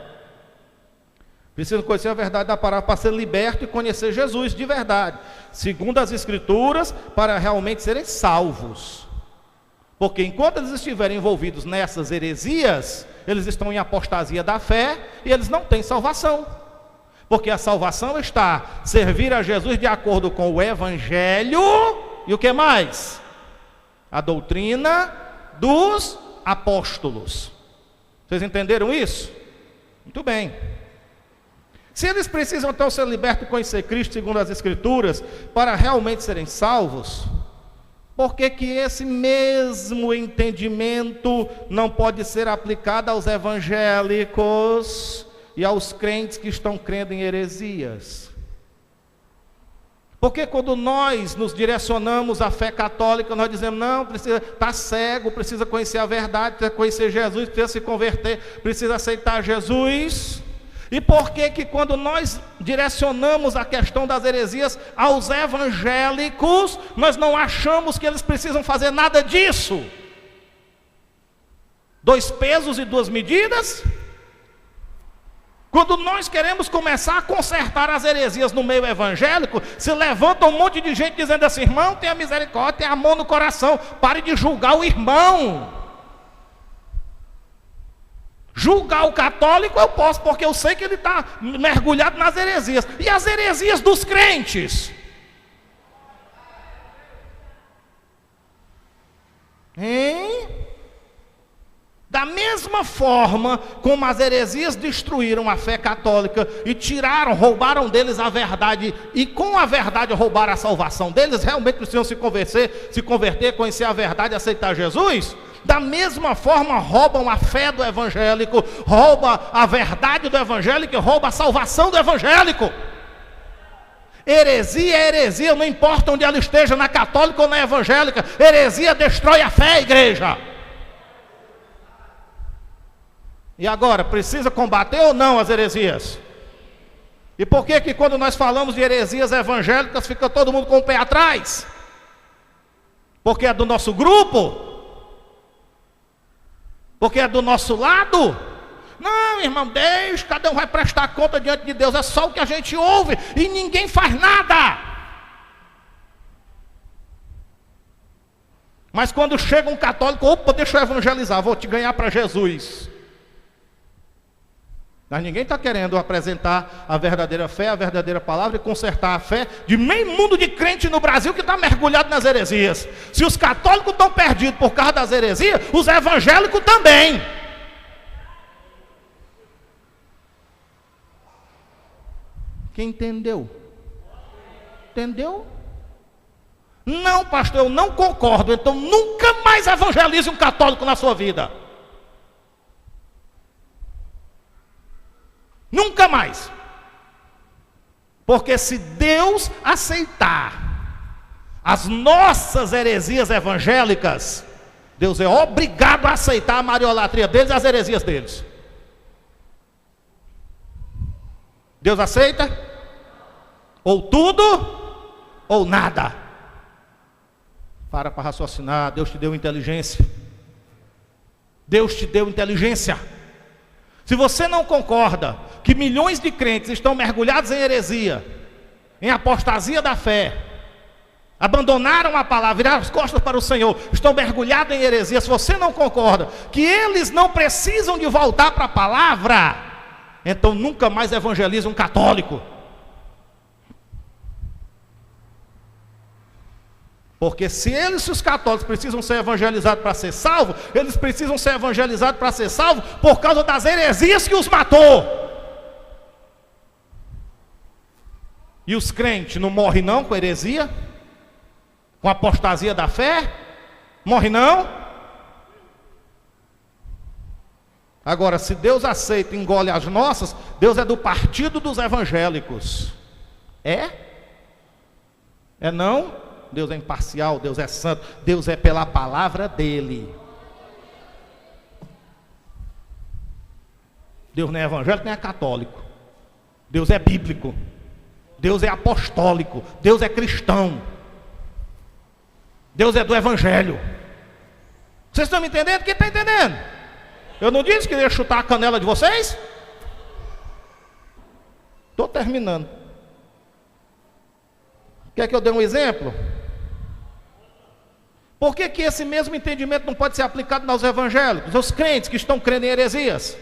Precisa conhecer a verdade da palavra para ser liberto e conhecer Jesus de verdade, segundo as Escrituras, para realmente serem salvos. Porque enquanto eles estiverem envolvidos nessas heresias, eles estão em apostasia da fé e eles não têm salvação. Porque a salvação está servir a Jesus de acordo com o Evangelho e o que mais? A doutrina dos apóstolos. Vocês entenderam isso? Muito bem. Se eles precisam então ser libertos e conhecer Cristo segundo as Escrituras para realmente serem salvos, por que que esse mesmo entendimento não pode ser aplicado aos evangélicos e aos crentes que estão crendo em heresias? Porque quando nós nos direcionamos à fé católica, nós dizemos, não, precisa estar cego, precisa conhecer a verdade, precisa conhecer Jesus, precisa se converter, precisa aceitar Jesus. E por que que quando nós direcionamos a questão das heresias aos evangélicos, nós não achamos que eles precisam fazer nada disso? 2 pesos e 2 medidas? Quando nós queremos começar a consertar as heresias no meio evangélico, se levanta um monte de gente dizendo assim, irmão, tenha misericórdia, tenha amor no coração, pare de julgar o irmão. Julgar o católico eu posso, porque eu sei que ele está mergulhado nas heresias. E as heresias dos crentes? Hein? Da mesma forma como as heresias destruíram a fé católica e tiraram, roubaram deles a verdade, e com a verdade roubaram a salvação deles, realmente precisam se converter, conhecer a verdade e aceitar Jesus. Da mesma forma roubam a fé do evangélico, roubam a verdade do evangélico e roubam a salvação do evangélico. Heresia é heresia, não importa onde ela esteja, na católica ou na evangélica. Heresia destrói a fé, igreja. E agora, precisa combater ou não as heresias? E por que que quando nós falamos de heresias evangélicas, fica todo mundo com o pé atrás? Porque é do nosso grupo? Porque é do nosso lado? Não, irmão, deixa, cada um vai prestar conta diante de Deus, é só o que a gente ouve, e ninguém faz nada. Mas quando chega um católico, opa, deixa eu evangelizar, vou te ganhar para Jesus. Mas ninguém está querendo apresentar a verdadeira fé, a verdadeira palavra e consertar a fé de meio mundo de crente no Brasil que está mergulhado nas heresias. Se os católicos estão perdidos por causa das heresias, os evangélicos também. Quem entendeu? Entendeu? Não, pastor, eu não concordo, então nunca mais evangelize um católico na sua vida. Nunca mais. Porque se Deus aceitar as nossas heresias evangélicas, Deus é obrigado a aceitar a mariolatria deles e as heresias deles. Deus aceita? Ou tudo, ou nada. Para raciocinar, Deus te deu inteligência. Deus te deu inteligência. Se você não concorda que milhões de crentes estão mergulhados em heresia, em apostasia da fé, abandonaram a palavra, viraram as costas para o Senhor, estão mergulhados em heresia. Se você não concorda que eles não precisam de voltar para a palavra, então nunca mais evangelize um católico. Porque se os católicos precisam ser evangelizados para ser salvos, eles precisam ser evangelizados para ser salvos por causa das heresias que os matou. E os crentes não morrem não com heresia? Com apostasia da fé? Morre não? Agora, se Deus aceita e engole as nossas, Deus é do partido dos evangélicos. É? É não? Deus é imparcial, Deus é santo, Deus é pela palavra dele. Deus não é evangélico nem é católico. Deus é bíblico. Deus é apostólico. Deus é cristão. Deus é do evangelho. Vocês estão me entendendo? Quem está entendendo? Eu não disse que ia chutar a canela de vocês? Estou terminando. Quer que eu dê um exemplo? Por que esse mesmo entendimento não pode ser aplicado aos evangélicos, aos crentes que estão crendo em heresias?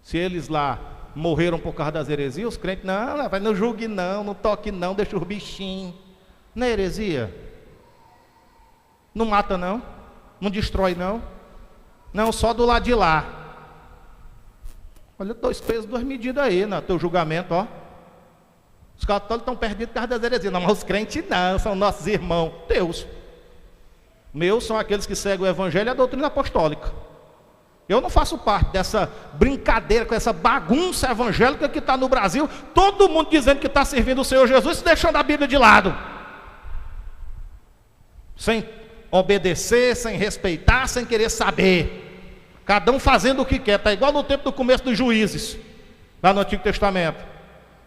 Se eles lá morreram por causa das heresias, os crentes, não julgue não toque não, deixa os bichinhos. Não é heresia? Não mata não? Não destrói não? Não, só do lado de lá. Olha, 2 pesos, 2 medidas aí no teu julgamento, ó. Os católicos estão perdidos por causa das heresias. Não, mas os crentes não, são nossos irmãos. Deus. Meus são aqueles que seguem o evangelho e a doutrina apostólica. Eu não faço parte dessa brincadeira, com essa bagunça evangélica que está no Brasil. Todo mundo dizendo que está servindo o Senhor Jesus e deixando a Bíblia de lado. Sem obedecer, sem respeitar, sem querer saber. Cada um fazendo o que quer. Está igual no tempo do começo dos juízes, lá no Antigo Testamento.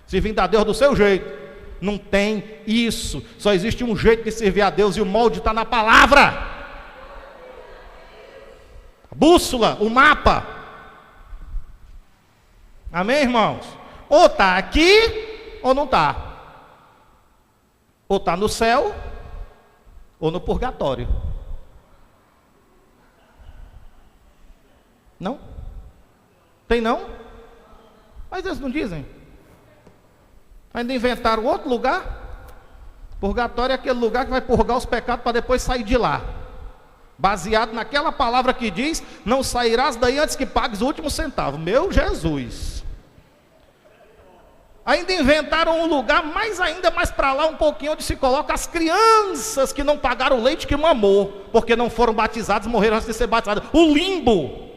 Servindo a Deus do seu jeito. Não tem isso. Só existe um jeito de servir a Deus e o molde está na palavra. A bússola, o mapa. Amém, irmãos? Ou está aqui, ou não está. Ou está no céu, ou no purgatório. Não? Tem não? Mas eles não dizem. Ainda inventaram outro lugar. Purgatório é aquele lugar que vai purgar os pecados para depois sair de lá. Baseado naquela palavra que diz: não sairás daí antes que pagues o último centavo. Meu Jesus. Ainda inventaram um lugar ainda mais para lá um pouquinho, onde se coloca as crianças que não pagaram o leite que mamou, porque não foram batizados, morreram antes de ser batizados. O limbo.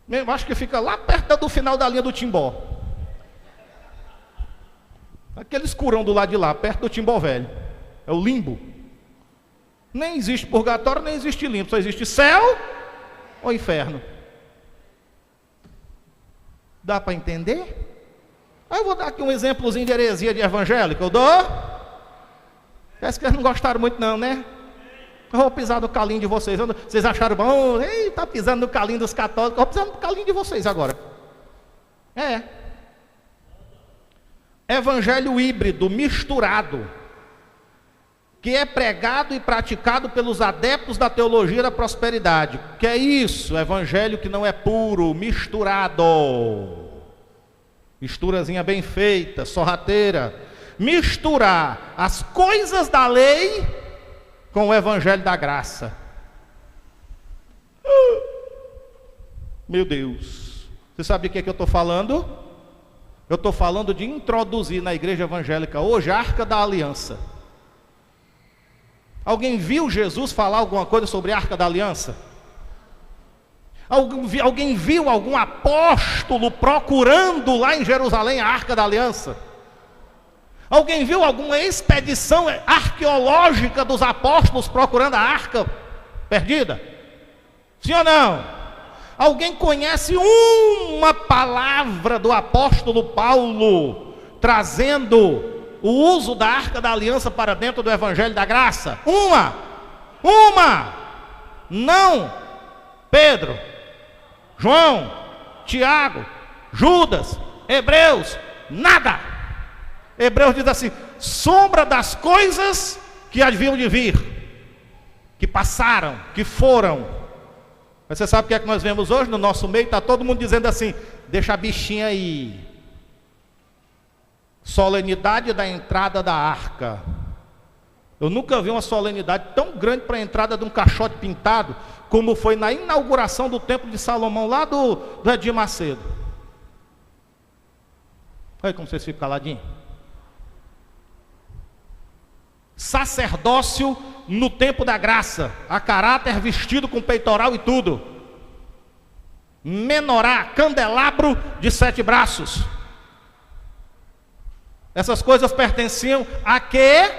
Eu acho que fica lá perto do final da linha do Timbó. Aquele escurão do lado de lá, perto do Timbó velho. É o limbo. Nem existe purgatório, nem existe limbo. Só existe céu ou inferno. Dá para entender? Aí eu vou dar aqui um exemplozinho de heresia de evangélica. Eu dou? Parece que eles não gostaram muito não, né? Eu vou pisar no calinho de vocês. Vocês acharam bom? Ei, tá pisando no calinho dos católicos. Eu vou pisar no calinho de vocês agora. Evangelho híbrido, misturado, que é pregado e praticado pelos adeptos da teologia da prosperidade. Que é isso? Evangelho que não é puro, misturado. Misturazinha bem feita, sorrateira. Misturar as coisas da lei com o evangelho da graça. Meu Deus. Você sabe o que é que eu estou falando? Eu estou falando de introduzir na igreja evangélica hoje a Arca da Aliança. Alguém viu Jesus falar alguma coisa sobre a Arca da Aliança? Alguém viu algum apóstolo procurando lá em Jerusalém a Arca da Aliança? Alguém viu alguma expedição arqueológica dos apóstolos procurando a arca perdida? Sim ou não? Alguém conhece uma palavra do apóstolo Paulo trazendo o uso da Arca da Aliança para dentro do Evangelho da Graça? Uma! Não! Pedro, João, Tiago, Judas, Hebreus, nada. Hebreus diz assim: sombra das coisas que haviam de vir, que passaram, que foram. Mas você sabe o que é que nós vemos hoje no nosso meio? Está todo mundo dizendo assim: deixa a bichinha aí. Solenidade da entrada da arca. Eu nunca vi uma solenidade tão grande para a entrada de um caixote pintado, como foi na inauguração do templo de Salomão, lá do Edir Macedo. Olha como vocês ficam caladinhos. Sacerdócio no tempo da graça, a caráter, vestido com peitoral e tudo. Menorá, candelabro de 7 braços. Essas coisas pertenciam a quê?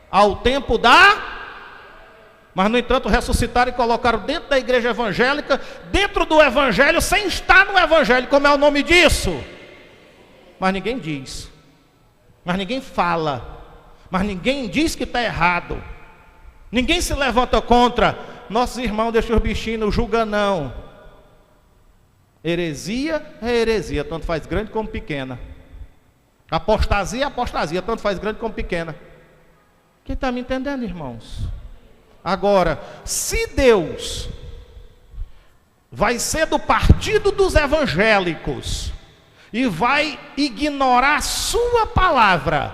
Ao tempo da... Mas no entanto ressuscitaram e colocaram dentro da igreja evangélica, dentro do evangelho, sem estar no evangelho. Como é o nome disso? Mas ninguém diz, mas ninguém fala, mas ninguém diz que está errado, ninguém se levanta contra. Nossos irmãos, deixa os bichinhos, não julga não. Heresia é heresia, tanto faz grande como pequena. Apostasia é apostasia, tanto faz grande como pequena. Quem está me entendendo, irmãos? Agora, se Deus vai ser do partido dos evangélicos e vai ignorar a sua palavra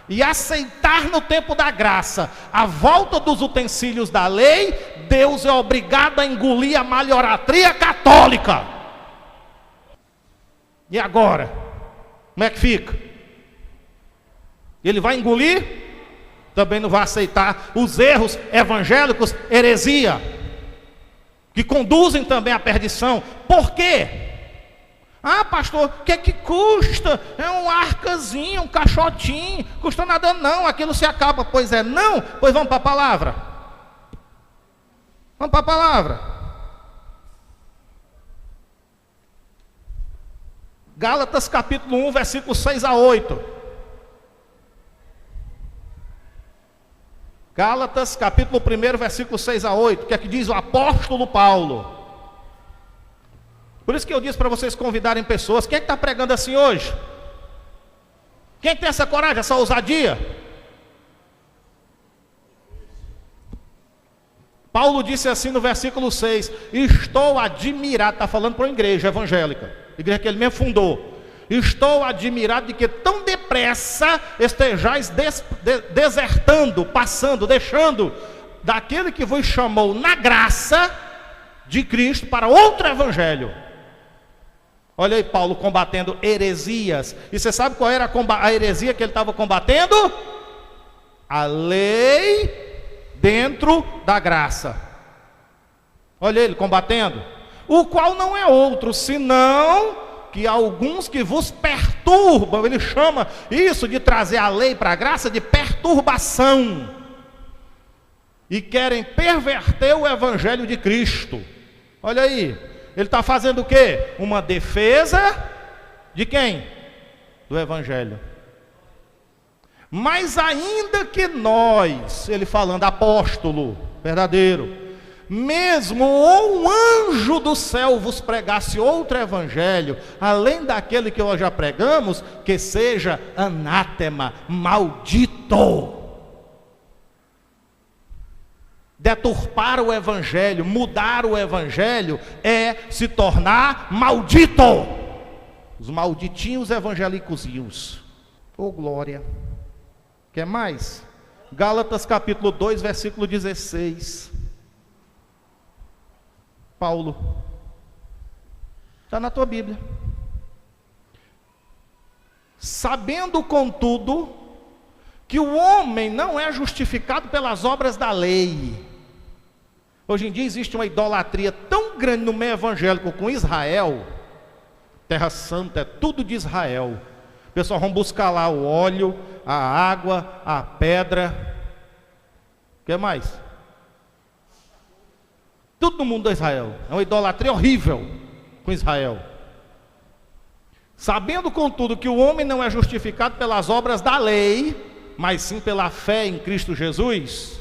e aceitar no tempo da graça a volta dos utensílios da lei, Deus é obrigado a engolir a malhoratria católica. E agora? Como é que fica? Ele vai engolir? Também não vai aceitar os erros evangélicos, heresia, que conduzem também à perdição. Por quê? Ah, pastor, o que é que custa? É um arcazinho, um caixotinho, custa nada não, aquilo se acaba. Pois é, não? Pois vamos para a palavra. Vamos para a palavra. Gálatas capítulo 1, versículos 6 a 8. Gálatas capítulo 1, versículo 6 a 8. Que é que diz o apóstolo Paulo? Por isso que eu disse para vocês convidarem pessoas. Quem é que está pregando assim hoje? Quem tem essa coragem, essa ousadia? Paulo disse assim no versículo 6: estou admirado, está falando para uma igreja evangélica, igreja que ele mesmo fundou. Estou admirado de que tão depressa estejais desertando, passando, deixando daquele que vos chamou na graça de Cristo para outro evangelho. Olha aí Paulo combatendo heresias. E você sabe qual era a heresia que ele estava combatendo? A lei dentro da graça. Olha ele combatendo. O qual não é outro senão que alguns que vos perturbam. Ele chama isso de trazer a lei para a graça de perturbação. E querem perverter o evangelho de Cristo. Olha aí, ele está fazendo o quê? Uma defesa de quem? Do evangelho. Mas ainda que nós, ele falando apóstolo verdadeiro, mesmo ou um anjo do céu vos pregasse outro evangelho, além daquele que nós já pregamos, que seja anátema, maldito. Deturpar o evangelho, mudar o evangelho, é se tornar maldito. Os malditinhos evangelicozinhos. Oh glória. Quer mais? Gálatas capítulo 2, versículo 16. Paulo, está na tua Bíblia. Sabendo contudo que o homem não é justificado pelas obras da lei. Hoje em dia existe uma idolatria tão grande no meio evangélico com Israel. Terra Santa é tudo de Israel. O pessoal vão buscar lá o óleo, a água, a pedra. O que mais? Tudo no mundo de Israel. É uma idolatria horrível com Israel. Sabendo contudo que o homem não é justificado pelas obras da lei, mas sim pela fé em Cristo Jesus,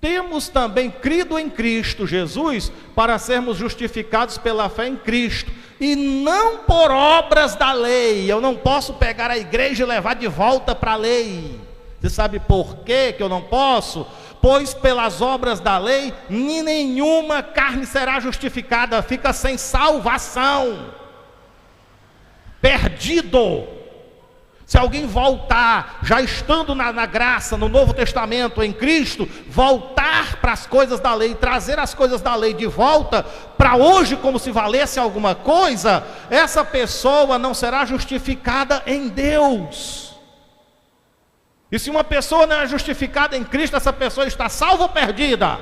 temos também crido em Cristo Jesus para sermos justificados pela fé em Cristo e não por obras da lei. Eu não posso pegar a igreja e levar de volta para a lei. Você sabe por quê que eu não posso? Pois pelas obras da lei, nenhuma carne será justificada, fica sem salvação, perdido. Se alguém voltar, já estando na graça, no Novo Testamento, em Cristo, voltar para as coisas da lei, trazer as coisas da lei de volta para hoje, como se valesse alguma coisa, essa pessoa não será justificada em Deus. E se uma pessoa não é justificada em Cristo, essa pessoa está salva ou perdida?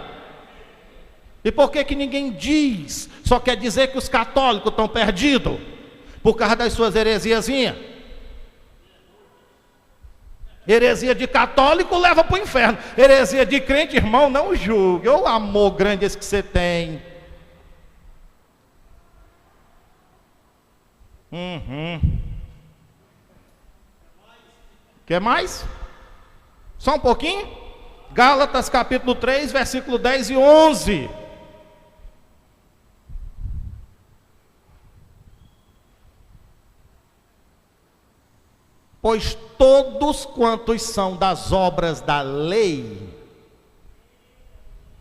E por que ninguém diz? Só quer dizer que os católicos estão perdidos por causa das suas heresiazinhas. Heresia de católico leva para o inferno. Heresia de crente, irmão, não julgue. Ô amor grande esse que você tem. Quer mais? Só um pouquinho? Gálatas capítulo 3, versículo 10 e 11. Pois todos quantos são das obras da lei,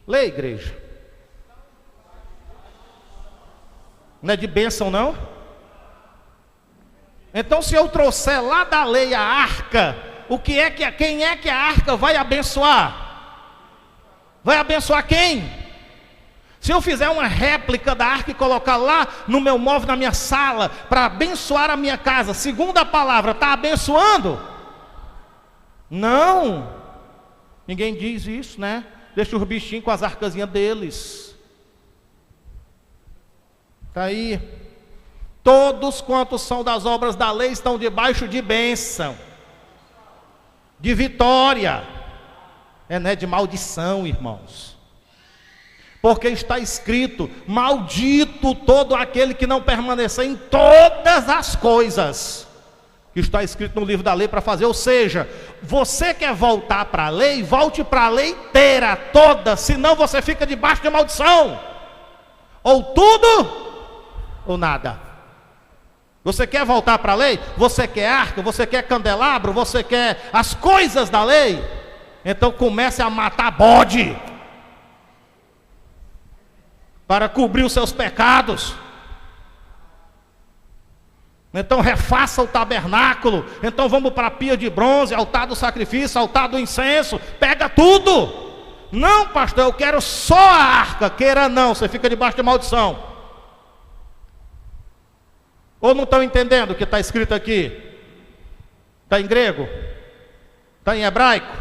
lei, igreja, não é de bênção não? Então se eu trouxer lá da lei a arca, quem é que a arca vai abençoar? Vai abençoar quem? Se eu fizer uma réplica da arca e colocar lá no meu móvel, na minha sala, para abençoar a minha casa, segundo a palavra, está abençoando? Não. Ninguém diz isso, né? Deixa os bichinhos com as arcazinhas deles. Está aí. Todos quantos são das obras da lei estão debaixo de bênção, de vitória. Não é de maldição, irmãos. Porque está escrito: maldito todo aquele que não permanecer em todas as coisas que está escrito no livro da lei para fazer. Ou seja, você quer voltar para a lei, volte para a lei inteira, toda, senão você fica debaixo de maldição. Ou tudo, ou nada. Você quer voltar para a lei? Você quer arca, você quer candelabro, você quer as coisas da lei? Então comece a matar bode para cobrir os seus pecados. Então refaça o tabernáculo. Então vamos para a pia de bronze, altar do sacrifício, altar do incenso. Pega tudo. Não, pastor, eu quero só a arca. Queira não, você fica debaixo de maldição. Ou não estão entendendo o que está escrito aqui? Está em grego? Está em hebraico?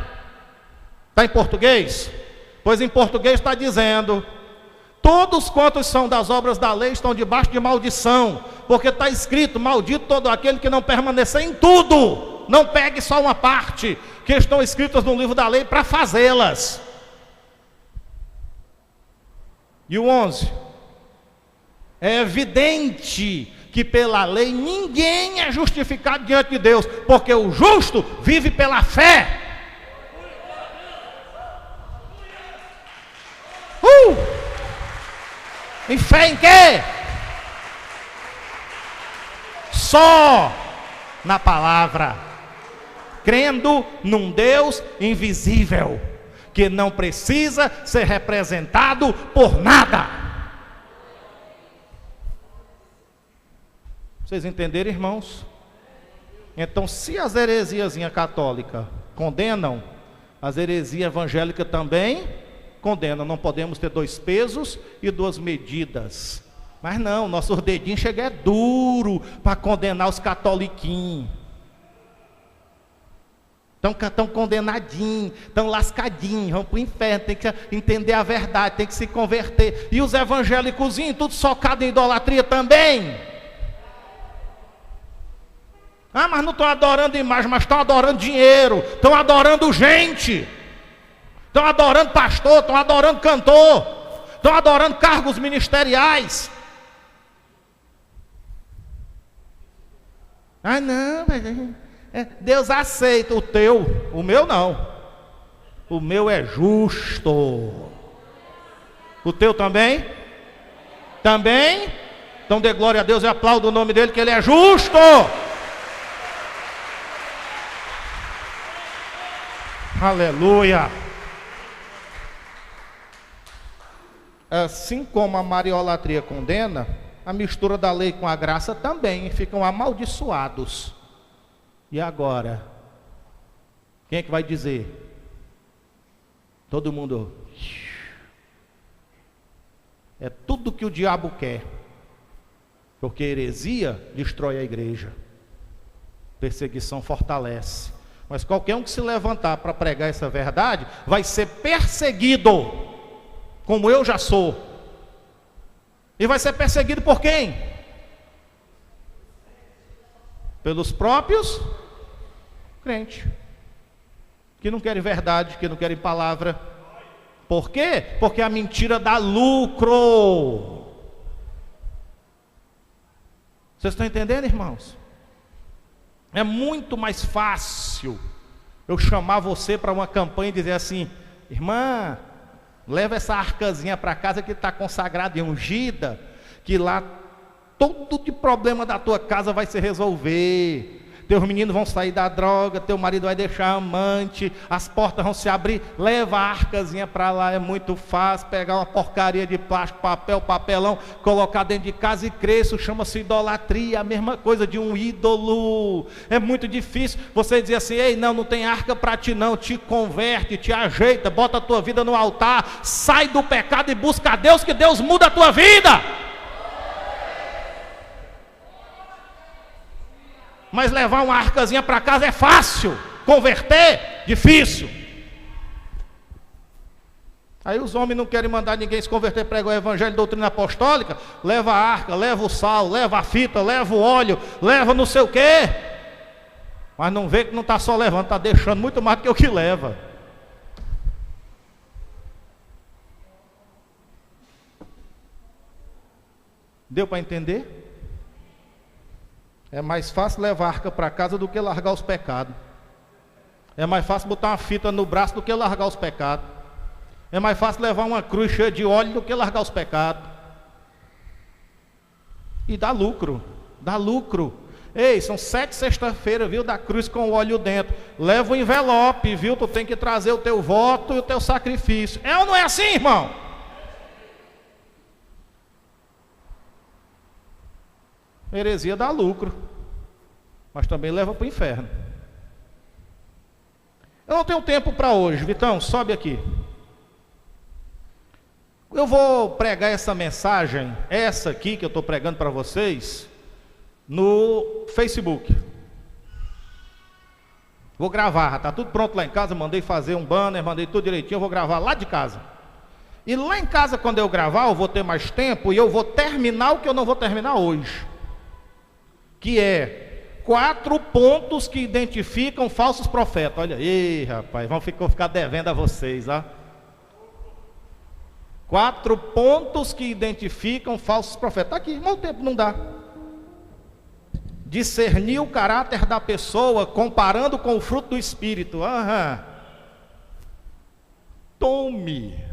Está em português? Pois em português está dizendo: todos quantos são das obras da lei estão debaixo de maldição, porque está escrito: maldito todo aquele que não permanecer em tudo. Não pegue só uma parte que estão escritas no livro da lei para fazê-las. E o 11: é evidente que pela lei ninguém é justificado diante de Deus, porque o justo vive pela fé. Em fé em quê? Só na palavra, crendo num Deus invisível, que não precisa ser representado por nada. Vocês entenderam, irmãos? Então, se as heresiazinhas católicas condenam, as heresias evangélicas também condenam. Não podemos ter dois pesos e duas medidas. Mas não, nossos dedinhos chegam é duro para condenar os catoliquinhos. Estão condenadinhos, estão lascadinhos, vão para o inferno, tem que entender a verdade, tem que se converter. E os evangélicozinhos, tudo socado em idolatria também. Ah, mas não estão adorando imagem, mas estão adorando dinheiro, estão adorando gente, estão adorando pastor, estão adorando cantor, estão adorando cargos ministeriais. Ah não, Deus aceita o teu, o meu não. O meu é justo. O teu também? Também? Então dê glória a Deus e aplauda o nome dele, que ele é justo. Aleluia. Assim como a mariolatria condena, a mistura da lei com a graça também ficam amaldiçoados. E agora? Quem é que vai dizer? Todo mundo. É tudo que o diabo quer. Porque heresia destrói a igreja. Perseguição fortalece. Mas qualquer um que se levantar para pregar essa verdade vai ser perseguido, como eu já sou. E vai ser perseguido por quem? Pelos próprios crentes, que não querem verdade, que não querem palavra. Por quê? Porque a mentira dá lucro. Vocês estão entendendo, irmãos? É muito mais fácil eu chamar você para uma campanha e dizer assim: irmã, leva essa arcazinha para casa que está consagrada e ungida, que lá todo de problema da tua casa vai se resolver. Teus meninos vão sair da droga, teu marido vai deixar amante, as portas vão se abrir. Leva a arcazinha para lá, é muito fácil. Pegar uma porcaria de plástico, papel, papelão, colocar dentro de casa e crer. Isso chama-se idolatria, a mesma coisa de um ídolo. É muito difícil você dizer assim: ei, não tem arca para ti não. Te converte, te ajeita, bota a tua vida no altar, sai do pecado e busca a Deus, que Deus muda a tua vida. Mas levar uma arcazinha para casa é fácil, converter, difícil. Aí os homens não querem mandar ninguém se converter, pregar o evangelho, doutrina apostólica. Leva a arca, leva o sal, leva a fita, leva o óleo, leva não sei o quê. Mas não vê que não está só levando, está deixando muito mais do que o que leva. Deu para entender? É mais fácil levar a arca para casa do que largar os pecados. É mais fácil botar uma fita no braço do que largar os pecados. É mais fácil levar uma cruz cheia de óleo do que largar os pecados. E dá lucro, dá lucro. Ei, são 7 sexta-feiras, viu, da cruz com o óleo dentro. Leva o envelope, viu, tu tem que trazer o teu voto e o teu sacrifício. É ou não é assim, irmão? Heresia dá lucro, mas também leva para o inferno. Eu não tenho tempo para hoje, Vitão, sobe aqui. Eu vou pregar essa mensagem, essa aqui que eu estou pregando para vocês, no Facebook. Vou gravar, está tudo pronto lá em casa, mandei fazer um banner, mandei tudo direitinho, eu vou gravar lá de casa. E lá em casa, quando eu gravar, eu vou ter mais tempo e eu vou terminar o que eu não vou terminar hoje. Que é 4 pontos que identificam falsos profetas. Olha aí, rapaz, vou ficar devendo a vocês, ó. 4 pontos que identificam falsos profetas. Está aqui, mas o tempo não dá. Discernir o caráter da pessoa comparando com o fruto do Espírito. Aham. Tome.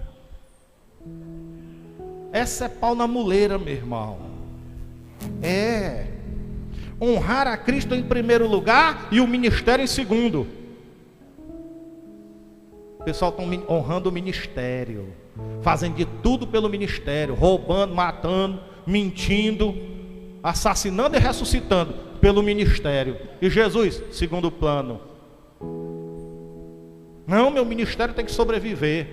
Essa é pau na muleira, meu irmão. É. Honrar a Cristo em primeiro lugar e o ministério em segundo. O pessoal está honrando o ministério, fazendo de tudo pelo ministério, roubando, matando, mentindo, assassinando e ressuscitando pelo ministério. E Jesus, segundo plano. Não, meu ministério tem que sobreviver.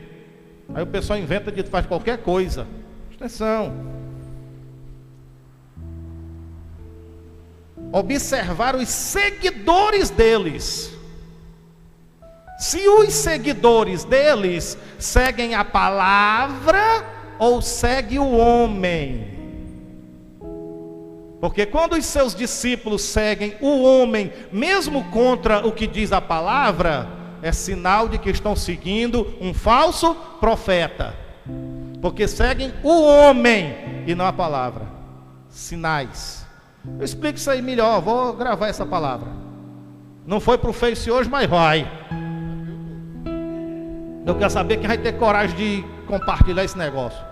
Aí o pessoal inventa de faz qualquer coisa. Atenção. Observar os seguidores deles. Se os seguidores deles seguem a palavra ou seguem o homem. Porque quando os seus discípulos seguem o homem, mesmo contra o que diz a palavra, é sinal de que estão seguindo um falso profeta. Porque seguem o homem e não a palavra. Sinais. Eu explico isso aí melhor, vou gravar essa palavra. Não foi para o Face hoje, mas vai. Eu quero saber quem vai ter coragem de compartilhar esse negócio.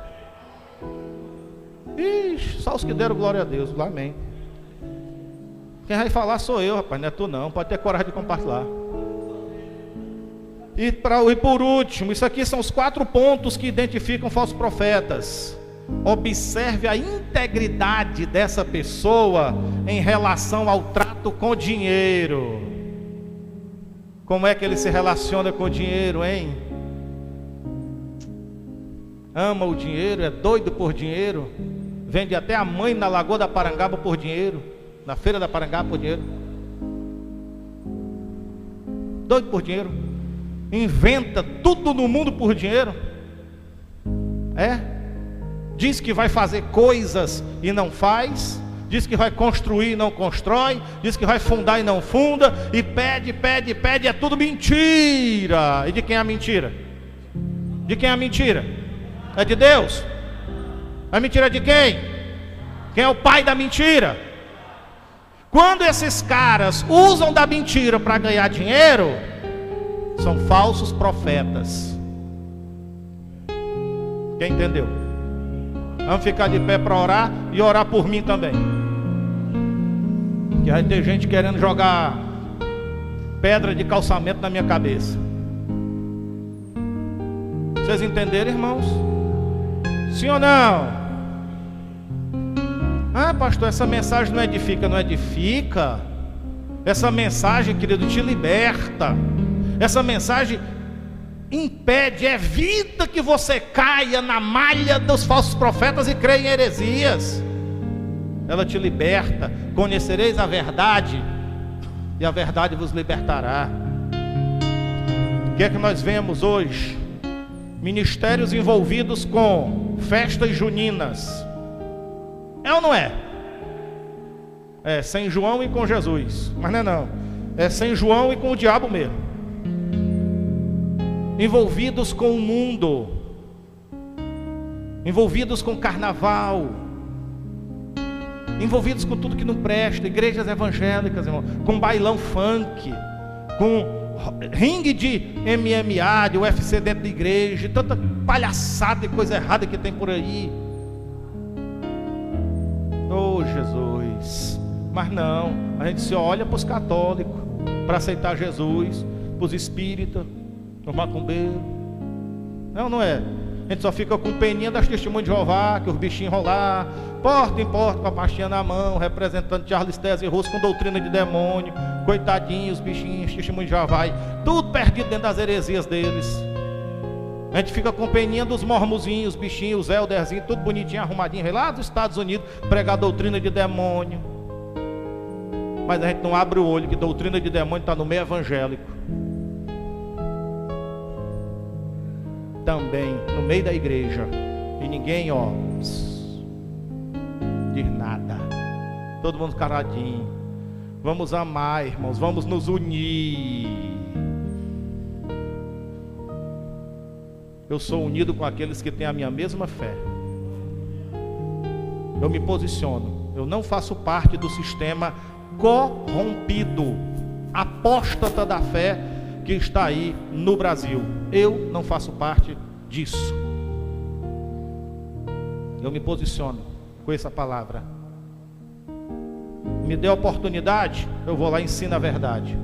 Ixi, só os que deram glória a Deus, amém. Quem vai falar sou eu, rapaz, não é tu não, pode ter coragem de compartilhar. E por último, isso aqui são os 4 pontos que identificam falsos profetas. Observe a integridade dessa pessoa em relação ao trato com dinheiro. Como é que ele se relaciona com o dinheiro, hein? Ama o dinheiro, é doido por dinheiro, vende até a mãe na Lagoa da Parangaba por dinheiro, na Feira da Parangaba por dinheiro. Doido por dinheiro, inventa tudo no mundo por dinheiro. Diz que vai fazer coisas e não faz, diz que vai construir e não constrói, diz que vai fundar e não funda, e pede, é tudo mentira. E de quem é a mentira? De quem é a mentira? É de Deus? A mentira é de quem? Quem é o pai da mentira? Quando esses caras usam da mentira para ganhar dinheiro, são falsos profetas. Quem entendeu? Vamos ficar de pé para orar e orar por mim também. Que vai ter gente querendo jogar pedra de calçamento na minha cabeça. Vocês entenderam, irmãos? Sim ou não? Ah, pastor, essa mensagem não edifica. Não edifica. Essa mensagem, querido, te liberta. Essa mensagem impede, evita que você caia na malha dos falsos profetas e creia em heresias. Ela te liberta. Conhecereis a verdade, e a verdade vos libertará. O que é que nós vemos hoje? Ministérios envolvidos com festas juninas. É ou não é? É sem João e com Jesus. Mas não é não. É sem João e com o diabo mesmo. Envolvidos com o mundo, envolvidos com carnaval, envolvidos com tudo que não presta. Igrejas evangélicas, irmão, com bailão funk, com ringue de MMA, de UFC dentro da igreja, tanta palhaçada e coisa errada que tem por aí. Oh Jesus. Mas não, a gente se olha para os católicos para aceitar Jesus, para os espíritas, os macumbeiros. Não é? A gente só fica com peninha das testemunhas de Jeová, que os bichinhos rolar, porta em porta com a pastinha na mão, representando Charles Taze Russo com doutrina de demônio. Coitadinhos, bichinhos, testemunhos de Jeová, tudo perdido dentro das heresias deles. A gente fica com peninha dos mormozinhos, bichinhos, os elderzinhos, tudo bonitinho, arrumadinho, lá dos Estados Unidos, pregar doutrina de demônio. Mas a gente não abre o olho que doutrina de demônio está no meio evangélico. Também no meio da igreja. E ninguém, diz nada. Todo mundo caladinho. Vamos amar, irmãos, vamos nos unir. Eu sou unido com aqueles que têm a minha mesma fé. Eu me posiciono. Eu não faço parte do sistema corrompido, apóstata da fé que está aí no Brasil. Eu não faço parte disso. Eu me posiciono com essa palavra. Me dê a oportunidade, eu vou lá e ensino a verdade.